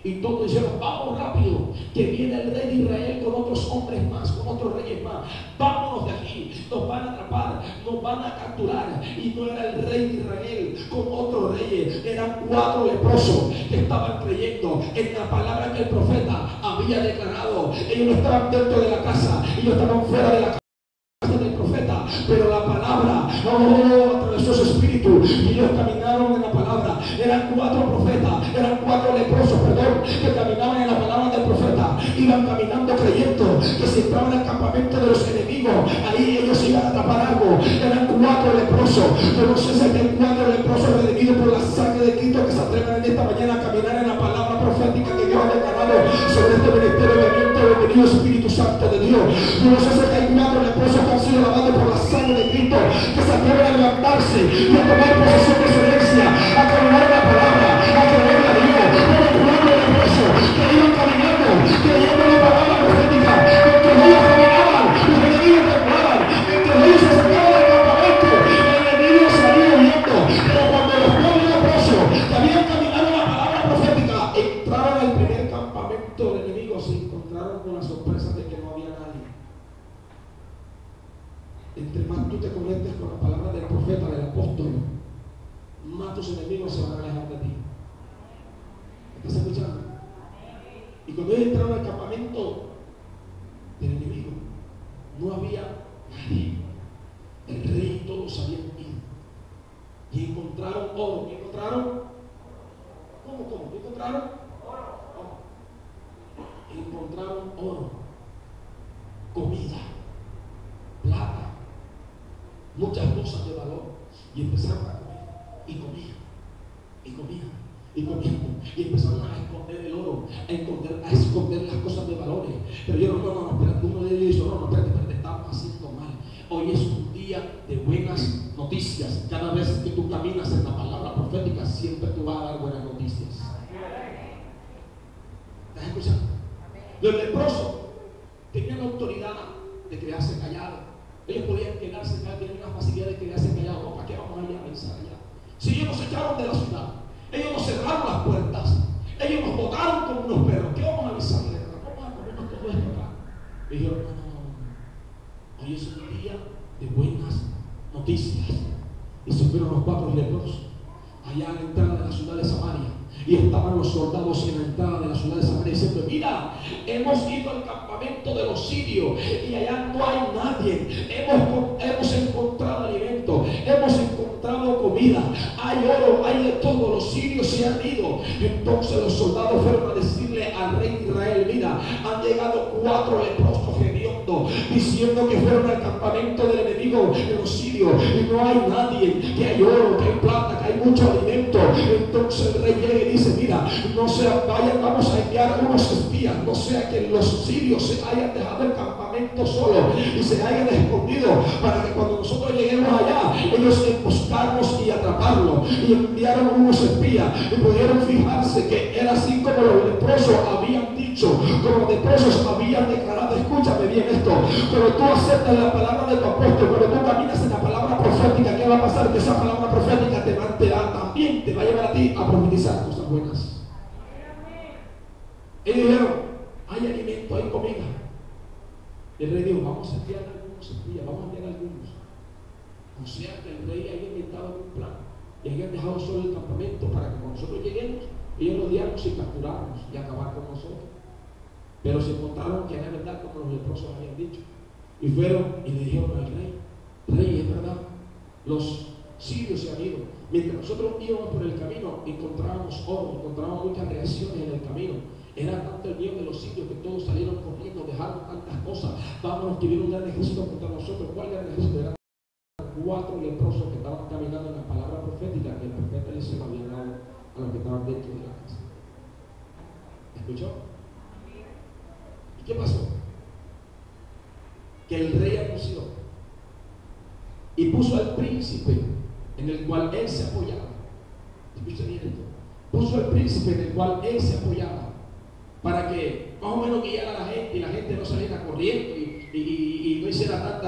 Y todos dijeron, vamos rápido, que viene el rey de Israel con otros hombres más, con otros reyes más. Vámonos de aquí, nos van a atrapar, nos van a capturar. Y no era el rey de Israel con otros reyes, eran 4 leprosos que estaban creyendo en la palabra que el profeta había declarado. Ellos no estaban dentro de la casa, ellos estaban fuera de la casa del profeta, pero la palabra atravesó su espíritu y ellos caminaron en la palabra. Eran 4 profetas, eran 4 leprosos, que caminaban en la palabra del profeta, iban caminando creyendo que si entraban al campamento de los enemigos, ahí ellos iban a atrapar algo. Eran 4 leprosos. Yo no sé si hay 4 leprosos redimidos por la sangre de Cristo que se atrevan en esta mañana a caminar en la palabra profética que Dios ha declarado sobre este ministerio de viento. Bienvenido Espíritu Santo de Dios. Yo no sé si hay 4 leprosos que han sido lavados por la sangre de Cristo que se atreven a levantarse y a tomar posesión de su herencia, a caminar en la palabra, a creerle a Dios. Que iban caminando, creyendo en la palabra profética. Mientras ellos caminaban, los enemigos temblaban. Mientras ellos se acercaban al campamento, el enemigo salía huyendo. Pero cuando los 4 leprosos que habían caminado en la palabra profética entraron al primer campamento del enemigo, se encontraron con la sorpresa de que no había nadie. Entre más tú te conectes con la palabra del profeta, del apóstol, más tus enemigos se van a alejar de ti. ¿Estás escuchando? Y cuando ellos entraron al campamento del enemigo, no había nadie. El rey y todos habían ido. Y encontraron oro. ¿Qué encontraron? ¿Cómo? ¿Qué encontraron? Oro. Encontraron oro, comida, plata, muchas cosas de valor. Y empezaron a comer. Y comían. Y empezaron a esconder el oro, a esconder las cosas de valores. Pero yo no, espérate, uno de ellos dice, no, espérate, estamos haciendo mal. Hoy es un día de buenas noticias. Cada vez que tú caminas en la palabra profética, siempre tú vas a dar buenas noticias. ¿Estás escuchando? Los leprosos tenían la autoridad de quedarse callados. Ellos podían quedarse callados, tenían la facilidad de quedarse callados. No, ¿para qué vamos a ir a pensar allá? Si ellos nos echaron de la ciudad, ellos nos cerraron las puertas, ellos nos botaron como unos perros, ¿qué vamos a avisarle? Vamos a comernos todo esto acá. Y dijeron, no. Hoy es un día de buenas noticias. Y se fueron los 4 leprosos allá a la entrada de la ciudad de Samaria. Y estaban los soldados en la entrada de la ciudad de Samaria diciendo, mira, hemos ido al campamento de los sirios y allá no hay nadie. Hemos encontrado alimento, hemos encontrado comida, hay oro, hay todo, los sirios se han ido. Entonces los soldados fueron a decirle al rey de Israel: mira, han llegado 4 leprosos hediondos, diciendo que fueron al campamento del enemigo de los sirios, y no hay nadie, que hay oro, que hay plata, que hay mucho alimento. Entonces el rey llega y dice: mira, no se vayan, vamos a enviar unos espías, no sea que los sirios se hayan dejado el campamento solo y se hayan escondido, para que cuando nosotros lleguemos allá, ellos emboscarnos y atraparlos. Y enviaron unos espías y pudieron fijarse que era así como los leprosos habían dicho, como los leprosos habían declarado. Escúchame bien esto: cuando tú aceptas la palabra de tu apóstol, cuando tú caminas en la palabra profética, ¿qué va a pasar? Que esa palabra profética también te va a llevar a ti a profetizar cosas buenas. Ellos dijeron: hay alimento, hay comida. El rey dijo: vamos a enviar algunos espías, vamos a enviar algunos. O sea que el rey haya inventado un plan y hayan dejado solo el campamento para que cuando nosotros lleguemos, ellos nos dieran y capturarnos y acabar con nosotros. Pero se encontraron que era verdad como los leprosos habían dicho, y fueron y le dijeron al rey: rey, es verdad, los sirios se han ido. Mientras nosotros íbamos por el camino, encontrábamos oro, encontrábamos muchas reacciones en el camino. Era tanto el miedo de los sirios que todos salieron corriendo, dejaron tantas cosas. Vámonos, que viene un gran ejército contra nosotros. ¿Cuál gran ejército? Eran 4 leprosos que estaban caminando en la palabra profética que el profeta Eliseo había dado a los que estaban dentro de la casa. ¿Escuchó? ¿Y qué pasó? Que el rey anunció y puso al príncipe en el cual él se apoyaba. Escuchen bien esto: puso al príncipe en el cual él se apoyaba, para que más o menos guiara a la gente y la gente no saliera corriendo y no hiciera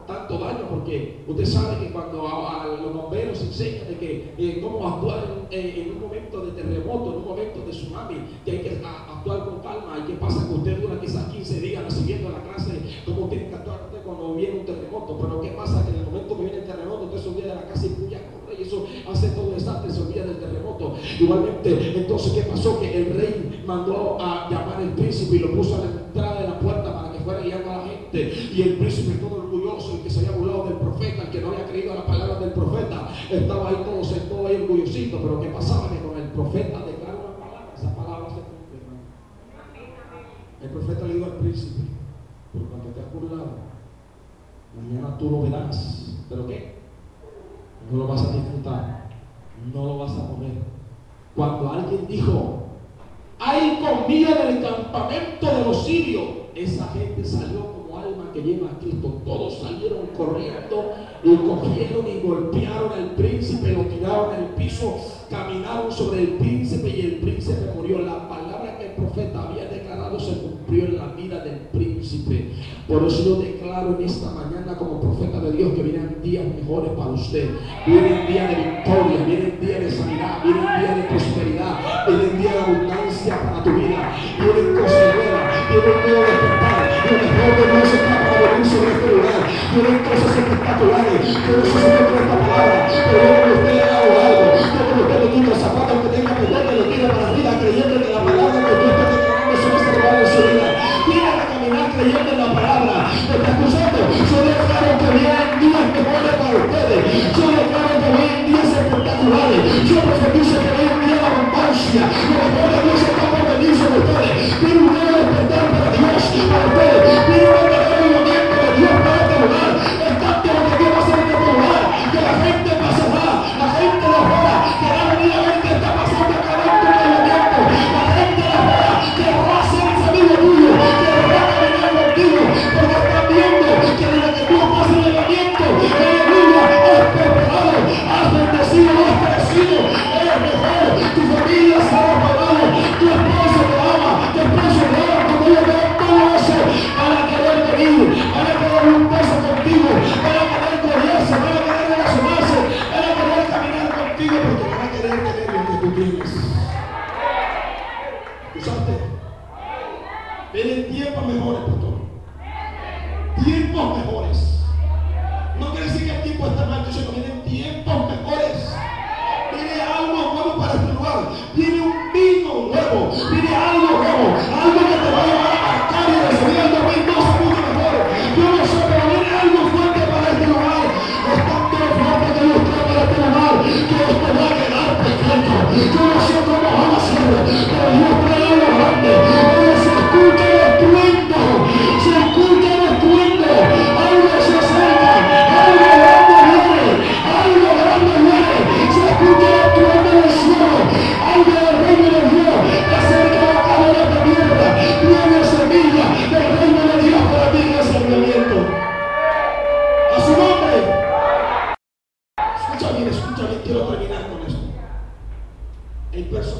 tanto daño, porque usted sabe que cuando a los bomberos enseñan de que cómo actuar en un momento de terremoto, en un momento de tsunami, que hay que actuar con calma. Y qué pasa, que usted dura quizás 15 días recibiendo la clase cómo tiene que actuar usted cuando viene un terremoto. Pero qué pasa, que en el momento que viene el terremoto usted se olvida de la casa y puya, corre, y eso hace todo desastre, se olvida del terremoto. Igualmente, entonces, ¿qué pasó? Que el rey mandó a llamar al príncipe y lo puso a la entrada de la puerta para que fuera guiando a la gente. Y el príncipe, todo orgulloso, el que se había burlado del profeta, el que no había creído a la palabra del profeta, estaba ahí todo sentado ahí orgullosito. Pero ¿qué pasaba? Que con el profeta declaró una palabra, esa palabra se cumple, hermano. El profeta le dijo al príncipe: por cuanto te has burlado, mañana tú lo verás. ¿Pero qué? No lo vas a disfrutar, no lo vas a comer. Cuando alguien dijo: hay comida en el campamento de los sirios, esa gente salió como alma que lleva a Cristo. Todos salieron corriendo y cogieron y golpearon al príncipe, lo tiraron en el piso, caminaron sobre el príncipe y el príncipe murió. La palabra que el profeta había declarado se cumplió en la vida del príncipe. Por eso yo declaro en esta mañana como profeta de Dios que vienen días mejores para usted. Vienen días de victoria, vienen días de sanidad, vienen días de prosperidad, vienen días de abundancia para tu vida, vienen cosas nuevas, vienen un nuevo despertar. Lo mejor de Dios está para venir sobre este lugar. Vienen cosas espectaculares. Por eso se me esta palabra. Pero yo cuando usted le hago algo, yo cuando usted le quita el zapato que tenga que poner, lo tira para arriba creyendo que la palabra que tú estás declarando sobre este lugar en su vida. Tienen que caminar creyendo en la palabra. ¿Me está escuchando? Yo declaro que vienen días mejores para ustedes. Yo declaro que vienen días espectaculares. Yo profetizo que vienen días de abundancia. Lo mejor de Dios está por venir sobre ustedes. Viene un nuevo despertar para Dios, para ustedes. Viene un verdadero movimiento de Dios para este lugar. Es tanto lo que Dios va a hacer en este lugar que la gente pasará. La gente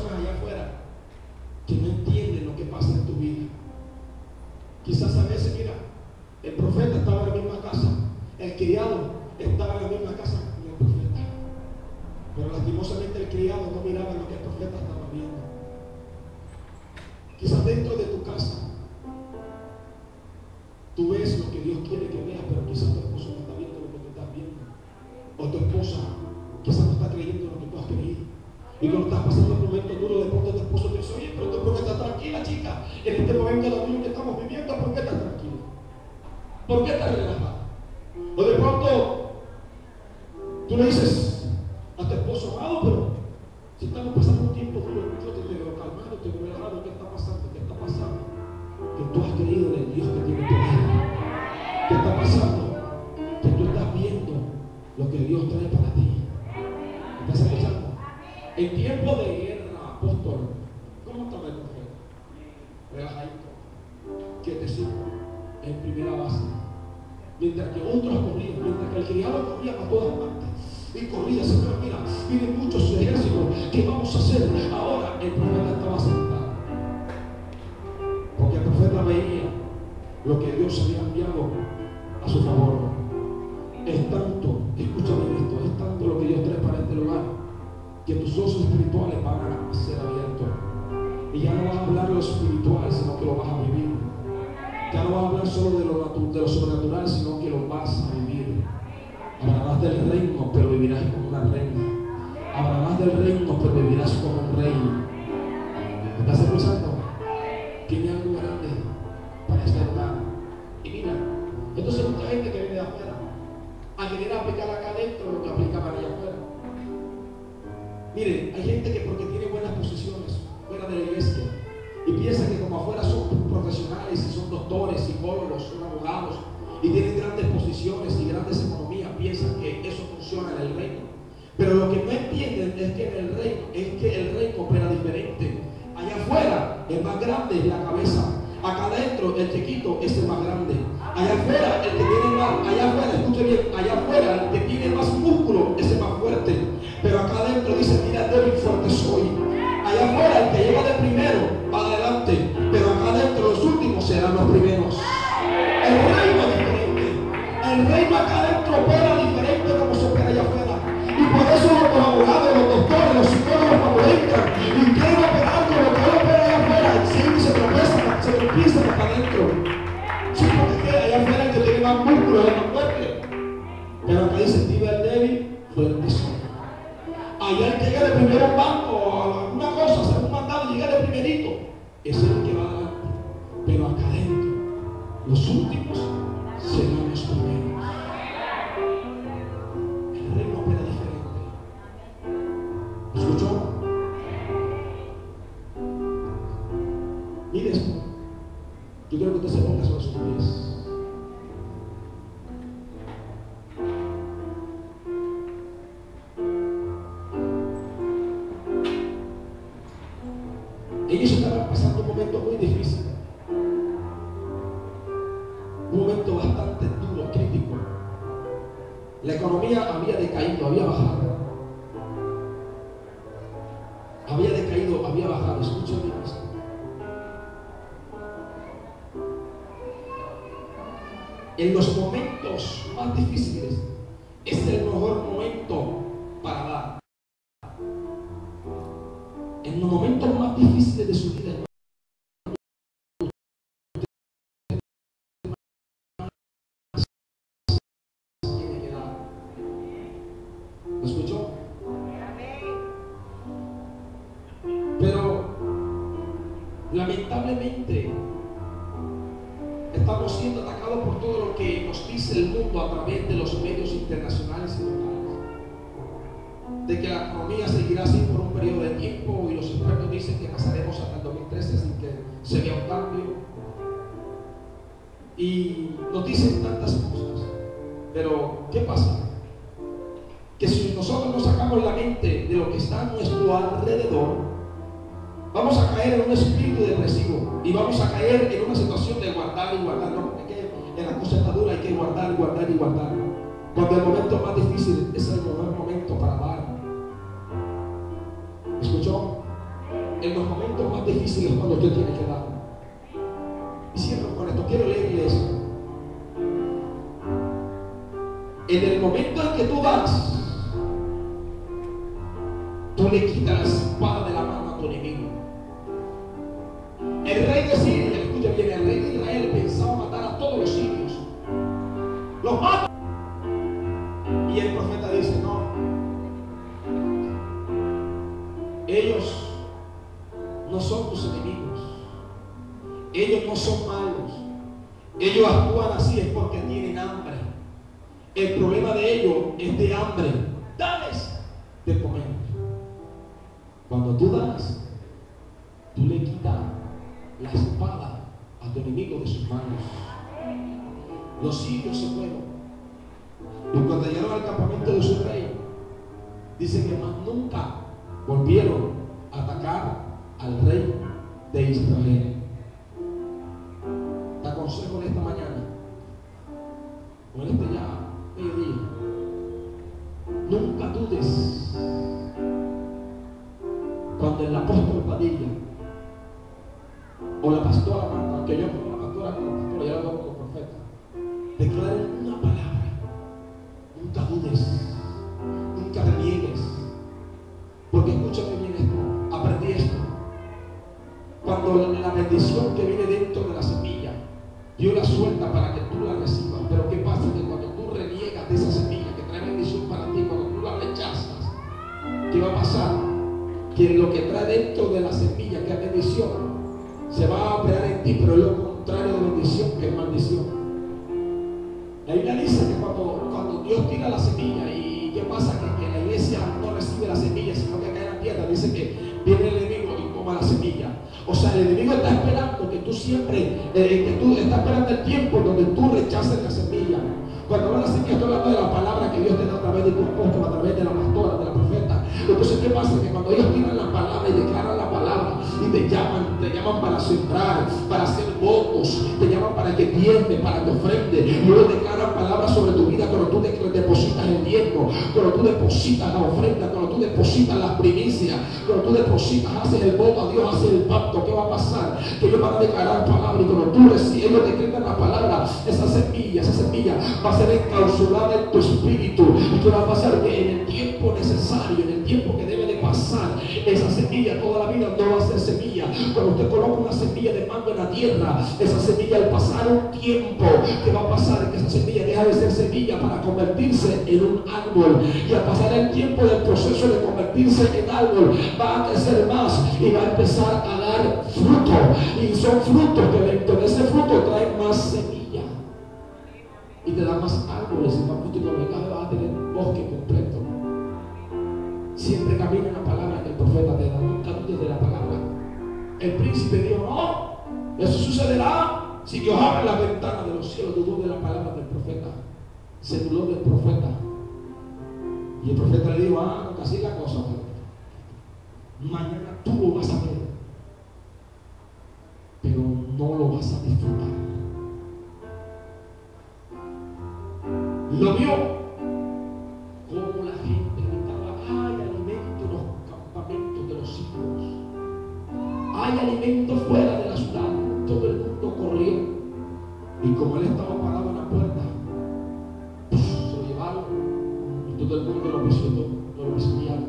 personas allá afuera que no entienden lo que pasa en tu vida. Quizás a veces, mira, el profeta estaba en la misma casa, el criado estaba en la misma casa con el profeta, pero lastimosamente el criado no miraba lo que el profeta estaba viendo. Quizás dentro de tu casa tú ves lo que Dios quiere que veas, pero quizás tu esposo no está viendo lo que tú estás viendo, o tu esposa quizás no está creyendo lo que tú has creído. Y cuando estás pasando un momento duro, de pronto tu esposo te dice: oye, pero tú por qué estás tranquila, chica, en este momento de duro que estamos viviendo, ¿por qué estás tranquila? ¿Por qué estás relajada? O de pronto tú le dices a tu esposo: amado, pero si estamos pasando un tiempo duro, yo te veo calmado, te veo relajado, ¿qué está pasando? ¿Qué está pasando? Que tú has creído en el Dios que tiene tu vida. ¿Qué está pasando? Que tú estás viendo lo que Dios trae para ti. ¿Estás escuchando? En tiempo de guerra, apóstol, ¿cómo estaba el profeta? Relajadito, quietecito, en primera base. Mientras que otros corrían, mientras que el criado corría para todas partes. Y corría: Señor, mira, vienen muchos ejércitos, ¿qué vamos a hacer? Ahora el profeta estaba sentado, porque el profeta veía lo que Dios había enviado a su favor. Es tanto, escúchame esto, es tanto lo que Dios trae para este lugar, que tus ojos espirituales van a ser abiertos. Y ya no vas a hablar lo espiritual, sino que lo vas a vivir. Ya no vas a hablar solo de lo sobrenatural, sino que lo vas a vivir. Hablarás del reino, pero vivirás como una reina. Hablarás del reino, pero vivirás como un rey. ¿Me estás escuchando? Tiene algo grande para este lugar. Y mira, entonces mucha gente que viene de afuera a querer aplicar acá adentro lo que aplicaban allá afuera. Miren, hay gente que porque tiene buenas posiciones fuera de la iglesia y piensa que como afuera son profesionales y son doctores, psicólogos, son abogados y tienen grandes posiciones y grandes economías, piensan que eso funciona en el reino. Pero lo que no entienden es que el reino opera diferente. Allá afuera el más grande es la cabeza. Acá adentro el chiquito es el más grande. Allá afuera el que tiene más, allá afuera, escuche bien, allá afuera el que tiene más músculo es el más fuerte. Pero acá adentro dice: mira, débil fuerte soy. Allá afuera el que llega de primero va adelante, pero acá adentro los últimos serán los primeros. El reino es diferente. El reino acá adentro opera diferente como se opera allá afuera. Y por eso los abogados, los doctores, los psicólogos cuando entran y quieren operar con lo que no opera allá afuera, se tropiezan acá adentro. Sí, porque allá afuera el que tiene más músculo es el más fuerte. Pero acá dice: vive el débil, fuerte soy. Allá el que llega de primero a un banco o alguna cosa, hacer un mandado y llega de primerito, ese es el que va adelante. Pero acá adentro, los últimos serán los primeros. El reino opera diferente. ¿Me escuchó? Mire esto. Yo quiero que usted se ponga sobre sus pies. Ellos estaban pasando un momento muy difícil, un momento bastante duro, crítico. La economía había decaído, había bajado. Había decaído, había bajado. Escuchen bien esto. En los momentos más difíciles es el mejor momento para dar. En los momentos más difíciles de su vida, tiene que dar. ¿Lo escuchó? Pero lamentablemente estamos siendo atacados por todo lo que nos dice el mundo a través de los medios internacionales y locales. De que la economía seguirá así por un periodo de tiempo y los expertos dicen que pasaremos hasta el 2013 sin que se vea un cambio. Y nos dicen tantas cosas. Pero, ¿qué pasa? Que si nosotros no sacamos la mente de lo que está a nuestro alrededor, vamos a caer en un espíritu depresivo y vamos a caer en una situación de guardar y guardar. No, porque en la cosa está dura, hay que guardar y guardar y guardar. Cuando el momento más difícil es el mejor momento para dar. ¿Escuchó? en los momentos más difíciles cuando usted tiene que dar. Y cierro con esto, quiero leerle eso. En el momento en que tú das, tú le quitas la espada de la mano a tu enemigo. El rey de Siria, escucha bien, el rey de Israel pensaba matar a todos los sirios. Los mata. Y el profeta dice, no, ellos no son tus enemigos, ellos no son malos, ellos actúan así es porque tienen hambre. El problema de ellos es de hambre, dales de comer. Cuando tú das, tú le quitas la espada a tu enemigo de sus manos. Los sirios se fueron, y cuando llegaron al campamento de su rey, dice que más nunca volvieron a atacar al rey de Israel. Te aconsejo en esta mañana, o en este ya mediodía, nunca dudes cuando el apóstol Padilla o la pastora Marta, que yo como la pastora, ya lo hago como profeta, declaren una palabra. Nunca dudes, nunca reniegues, porque escúchame bien esto, aprendí esto. Cuando la bendición que viene dentro de la semilla, Dios la suelta para que tú la recibas, pero ¿qué pasa? Que cuando tú reniegas de esa semilla que trae bendición para ti, cuando tú la rechazas, ¿qué va a pasar? Que lo que trae dentro de la semilla, que es bendición, se va a operar en ti, pero es lo contrario de bendición, que es maldición. La Biblia dice que cuando Dios tira la semilla, y qué pasa, que la iglesia no recibe la semilla, sino que cae en la tierra, dice que viene el enemigo y toma la semilla. O sea, el enemigo está esperando que tú siempre, que tú estás esperando el tiempo donde tú rechaces la semilla. Cuando hablo de la semilla, estoy hablando de la palabra que Dios te da a través de tu apóstol, a través de la pastora, de la profeta. Entonces, ¿qué pasa? Que cuando ellos tiran la palabra y declaran la palabra y te llaman para sembrar, para hacer votos, te llaman para que diezme, para que ofrende, luego declaran palabras sobre tu vida cuando tú depositas el diezmo, cuando tú depositas la ofrenda, cuando tú depositas las primicias, cuando tú depositas, haces el voto a Dios, haces el pacto. ¿Qué va a pasar? Que ellos van a declarar palabra, y cuando tú recibes, ellos decretan la palabra, esa semilla va a ser encausulada en tu espíritu. ¿Y qué va a pasar? Que en el tiempo necesario, en el tiempo que debe de pasar, esa semilla toda la vida no va a ser semilla. Cuando usted coloca una semilla de mango en la tierra, esa semilla, al pasar un tiempo, ¿qué va a pasar? Que esa semilla deja de ser semilla para convertirse en un árbol, y al pasar el tiempo del proceso de convertirse en árbol, va a crecer más y va a empezar a dar fruto, y son frutos que dentro de ese fruto traen más semilla y te dan más árboles, y más fruto, y cuando vas a tener un bosque completo. Siempre camina en la palabra que el profeta te da, nunca dudes de la palabra. El príncipe dijo, no, eso sucederá si Dios abre la ventana de los cielos. Dudó de la palabra del profeta, se dudó del profeta, y el profeta le dijo, no, así es la cosa, mañana tú lo vas a ver, pero no lo vas a disfrutar. Lo vio como la gente gritaba, hay alimento en los campamentos de los hijos, hay alimento fuera de la ciudad. Todo el mundo corrió, y como él estaba parado en la puerta, se lo llevaron, y todo el mundo lo pisotearon,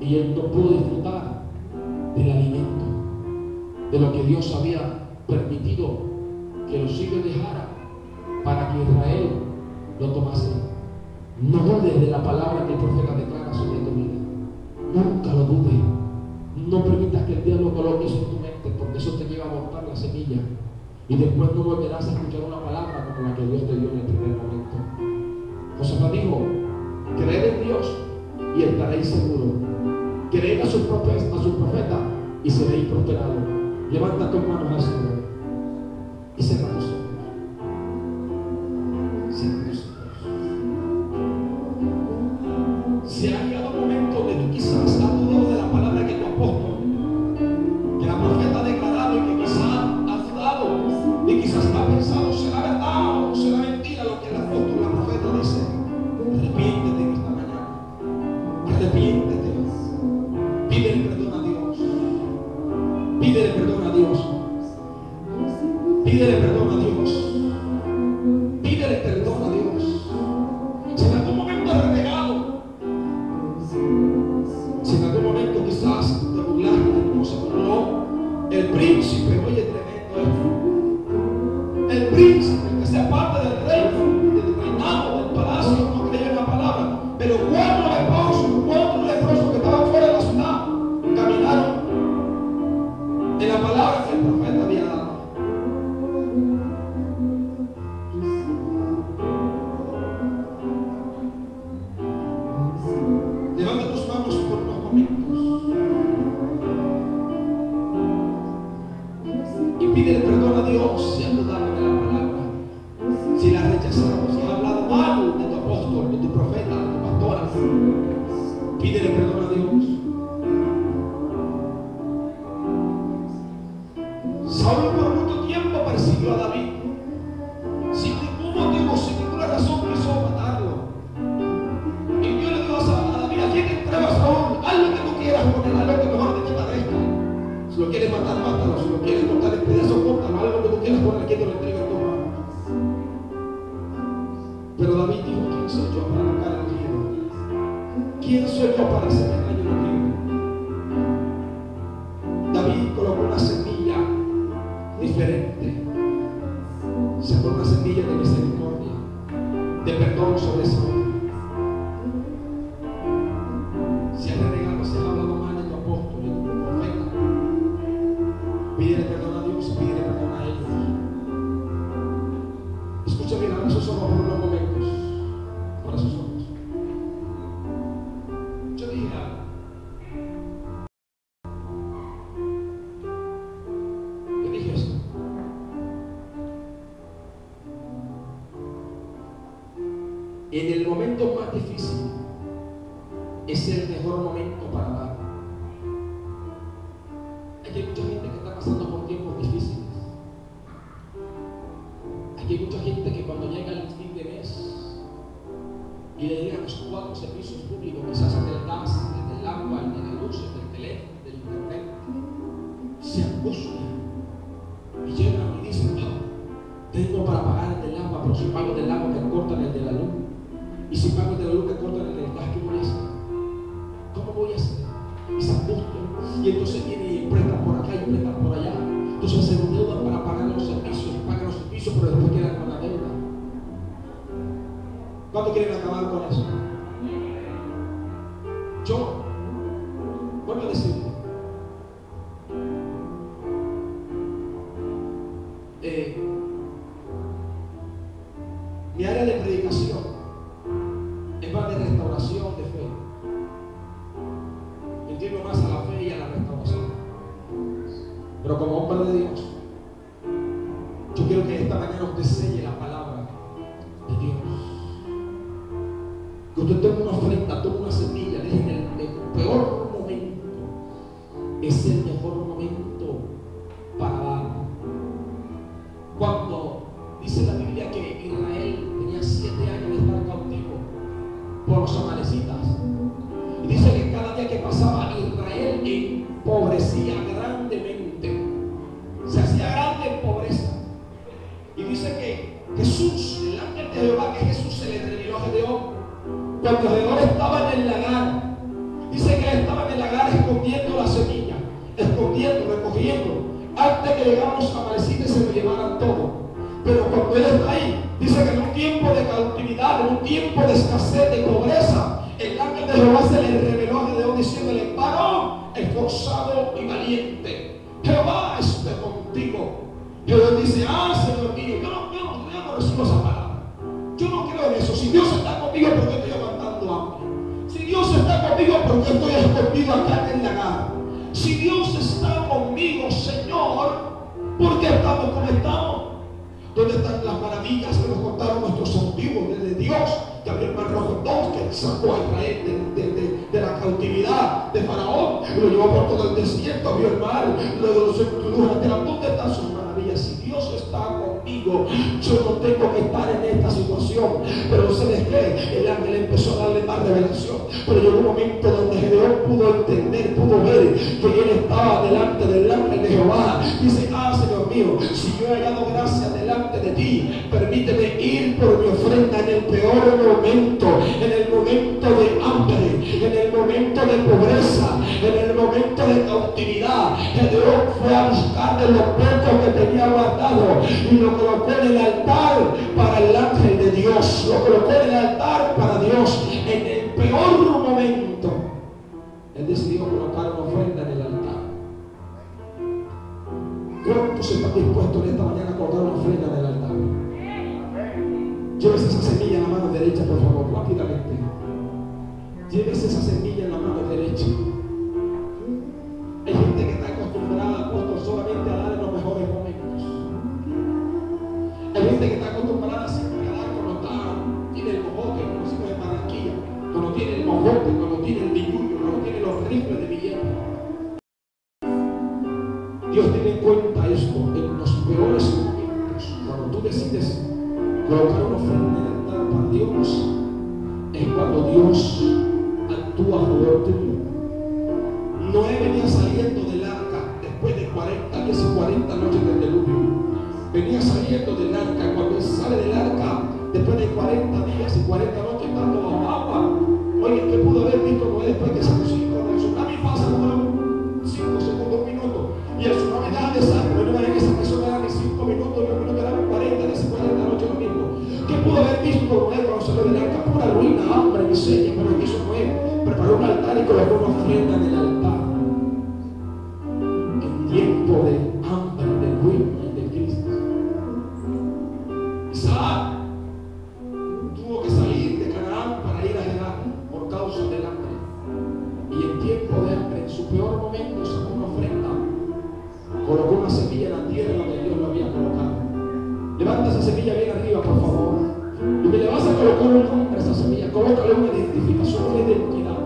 y él no pudo disfrutar del alimento, de lo que Dios había permitido que los hijos dejaran para que Israel lo tomase. No dudes de la palabra que el profeta declara sobre tu vida. Nunca lo dudes. No permitas que el diablo coloque eso en tu mente, porque eso te lleva a botar la semilla, y después no volverás a escuchar una palabra como la que Dios te dio en el primer momento. Josafat dijo, creed en Dios y estaréis seguros. Creed a sus profetas y seréis prosperados. Levanta tus manos al Señor y cierra tus ojos. Cierra tus ojos. Si ha llegado un momento donde tú quizás has dudado de la palabra que tu apóstol, que la profeta ha declarado, y que quizás has dudado, y quizás has pensado, ¿será verdad o será mentira lo que el apóstol, la profeta dice? Arrepiéntete en esta mañana. Arrepiéntete. Pídele perdón a Dios. Pídele perdón a Dios. Pídele perdón a Dios. Pídele perdón a Dios. Si en algún momento has renegado, si en algún momento quizás te burlaste de cómo se burló el príncipe, oye, tremendo esto. El príncipe que sea parte del reino, del reinado, del palacio, no creyó en la palabra. Pero cuatro leprosos que estaban fuera de la ciudad caminaron en la palabra que el profeta había dado. Levanta tus manos por unos momentos y pídele perdón a Dios si has dudado de la palabra, si la has rechazado, si has hablado mal de tu apóstol, de tu profeta, de tu pastora. Pídele perdón a Dios. Saúl por mucho tiempo persiguió a David, sin ningún motivo, sin ninguna razón quiso matarlo. Y Dios le dijo a David: ¿a quién entrega a Saúl? Haz lo que tú quieras con él, haz lo que mejor te parezca. Si lo quieres matar, mátalo. Si lo quieres cortar en pedazos, córtalo. Haz lo que tú quieras con él, que te lo entregue en tus manos. Pero David dijo: ¿quién soy yo para tocar el río? ¿Quién soy yo para hacerme daño en el río? David colocó una semilla diferente. Sacó una semilla de misericordia, de perdón sobre Saúl. Si has renegado, si has hablado mal de tu apóstol, de tu profeta, pídele perdón a Dios y pídele perdón a ellos. Escucha bien, ahora sus ojos por unos momentos. Ahora sus ojos. Yo dije algo. Yo dije esto. En el momento más difícil es el mejor momento para dar. Aquí hay mucha gente que está pasando por tiempos difíciles. Aquí hay mucha gente que cuando llega el fin de mes y le llegan los 4 servicios públicos, quizás el del gas, el del agua, el de la luz, el del teléfono, el del internet, se angustian y llegan y dicen: no, tengo para pagar el del agua, pero si pago el del agua que cortan el de la luz, y si pago el de la luz que cortan el del gas, ¿qué voy a hacer? ¿Cómo voy a hacer? Y se angustian, y entonces vienen y prestan por acá y prestan por allá. Entonces se endeudan para pagar los servicios, pagan los servicios, pero después quedan con la deuda. ¿Cuánto quieren acabar con eso? Yo vuelvo a decirte, mi área de predicación es más de restauración de fe. Entiendo más a la fe y a la restauración. Pero como hombre de Dios, yo quiero que esta mañana usted selle la palabra de Dios. Que usted tome una ofrenda, tome una semilla. Deje en el peor momento es el mejor momento para dar. Cuando dice la Biblia que Israel tenía 7 años de estar cautivo por los amalecitas, y dice que cada día que pasaba Israel empobrecía grandemente, se hacía grande en pobreza. Y dice que Jesús, el ángel de Jehová, que Jesús se le reveló a Gedeón cuando Gedeón estaba en el lagar. Dice que él estaba en el lagar escondiendo la semilla, escondiendo, recogiendo, antes que llegaran los amalecitas y se lo llevaran todo. Pero cuando él está ahí, dice que en un tiempo de cautividad, en un tiempo de escasez, de pobreza, el ángel de Jehová se le reveló a Gedeón diciéndole: varón esforzado y valiente, Jehová esté contigo. Gedeón dice: Señor mío, yo no recibo esa palabra. Yo no creo en eso. Si Dios está conmigo, ¿por qué estoy aguantando hambre? Si Dios está conmigo, ¿por qué estoy escondido acá en el lagar? Si Dios está conmigo, Señor, ¿por qué estamos como estamos? ¿Dónde están las maravillas que nos contaron nuestros antiguos de Dios? Que abrió el mar rojo en 2, que sacó a Israel de la cautividad de Faraón y lo llevó por todo el desierto, abrió el mar, luego los introdujo a tierra. ¿Dónde están sus maravillas? Si Dios está conmigo, yo no tengo que estar en esta situación. Pero se les cree, el ángel empezó a darle más revelación. Pero llegó un momento donde Gedeón pudo entender, pudo ver que él estaba delante del ángel de Jehová. Dice, Señor mío, si yo he hallado gracia delante de ti, permíteme ir por mi ofrenda en el peor momento, en el momento de hambre, en el momento de pobreza, en el momento de cautividad. Gedeón fue a buscar de lo poco que tenía guardado y lo colocó en el altar para el ángel de Dios, lo colocó en el altar para Dios. En el peor momento él decidió colocar una ofrenda en el altar. ¿Cuántos están dispuestos en esta mañana a colocar una ofrenda en el altar? Llévese esa semilla en la mano derecha, por favor, rápidamente. Llévese esa semilla en la mano derecha. Hay gente que está acostumbrada, apóstol, solamente a dar en los mejores momentos. Hay gente que está acostumbrada siempre a dar cuando tiene el mojote, como decimos en Barranquilla, cuando tiene el mojote, cuando tiene el billullo, cuando tiene los rifles de billetes. Dios tiene en cuenta esto en los peores momentos. Cuando tú decides colocar una ofrenda en el altar para Dios, es cuando Dios actúa a favor tuyo. Noé venía saliendo del arca después de 40 días y 40 noches del diluvio. Venía saliendo del arca. Cuando él sale del arca después de 40 días y 40 noches estando bajo agua, oye, ¿qué pudo haber visto Noé después que se aproximó? El tsunami pasa por 5 segundos, 1 minuto, y el tsunami da de sangre. No es que esa persona era ni 5 minutos, ni 1 minuto, eran 40 días y 40 noches lo mismo. ¿Qué pudo haber visto Noé cuando salió del arca? Pura ruina, hambre, miseria. Pero lo que hizo Noé, preparó un altar y colocó una ofrenda en el altar. En tiempo de hambre, de ruina y de crisis. Isaac tuvo que salir de Canaán para ir a Gerar por causa del hambre. Y en tiempo de hambre, en su peor momento, sacó una ofrenda, colocó una semilla en la tierra donde Dios lo había colocado. Levanta esa semilla bien arriba, por favor. Y me le vas a colocar un nombre a esa semilla. Colócale una identificación, una identidad.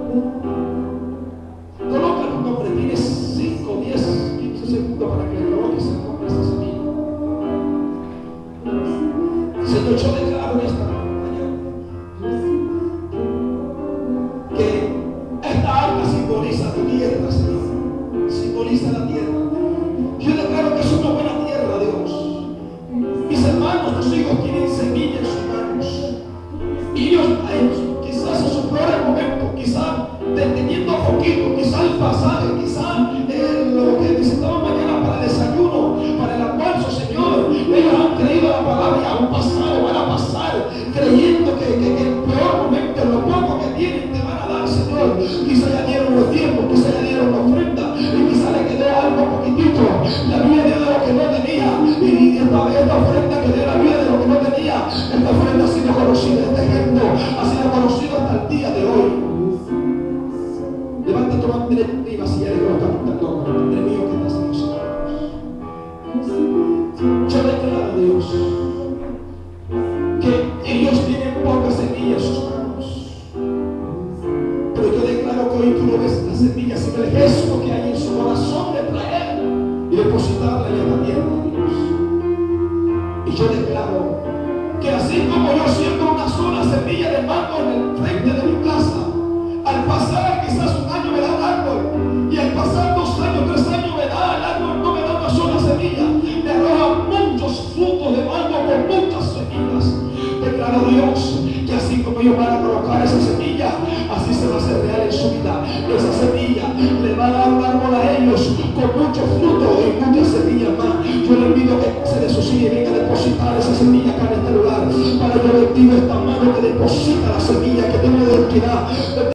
Colócale un nombre. Tienes 5, 10, 15 segundos para que le coloques el nombre a esa semilla. Señor, yo declaro en esta mañana que esta arca simboliza tu tierra, Señor. Simboliza la tierra. Yo declaro que es una buena tierra, Dios. Mis hermanos, tus hijos tienen semilla en sus manos. Y ellos, quizás en su peor momento, quizás deteniendo poquito, quizás el pasaje, quizás lo que necesitaban mañana para el desayuno, para el almuerzo, Señor. Ellos han creído la palabra y han pasado, van a pasar, creyendo que el peor momento, lo poco que tienen, te van a dar, Señor. Quizás ya dieron los tiempos, quizás ya dieron la ofrenda, y quizás le quedó algo poquitito. La Biblia dio de lo que no tenía, y esta ofrenda que dio la Biblia de lo que no tenía, esta ofrenda ha sido conocida, este ejemplo ha sido conocido hasta el día de hoy. Levanta tu mano arriba si ya le colocaste el nombre, Padre mío que estás en los cielos. Yo declaro, Dios, que ellos tienen poca semilla en sus manos, pero yo declaro que hoy tú no ves la semilla, sino el gesto que hay en su corazón de traer y depositarla en esta tierra, Dios. Y yo declaro que así como yo siento una sola semilla de mango en el frente de mi casa, al pasar quizás un año me da un árbol, y al pasar 2 años, 3 años me da el árbol, no me da una sola semilla, me arroja muchos frutos de mango con muchas semillas. Declaro, Dios, que así como ellos van a colocar esa semilla, así se va a hacer real en su vida. Esa semilla le va a dar un árbol a ellos con mucho fruto y muchas semillas más. Yo le pido que se de su silla y venga a depositar esa semilla acá en este lugar. Para yo bendigo esta mano que deposita la semilla, que tiene identidad.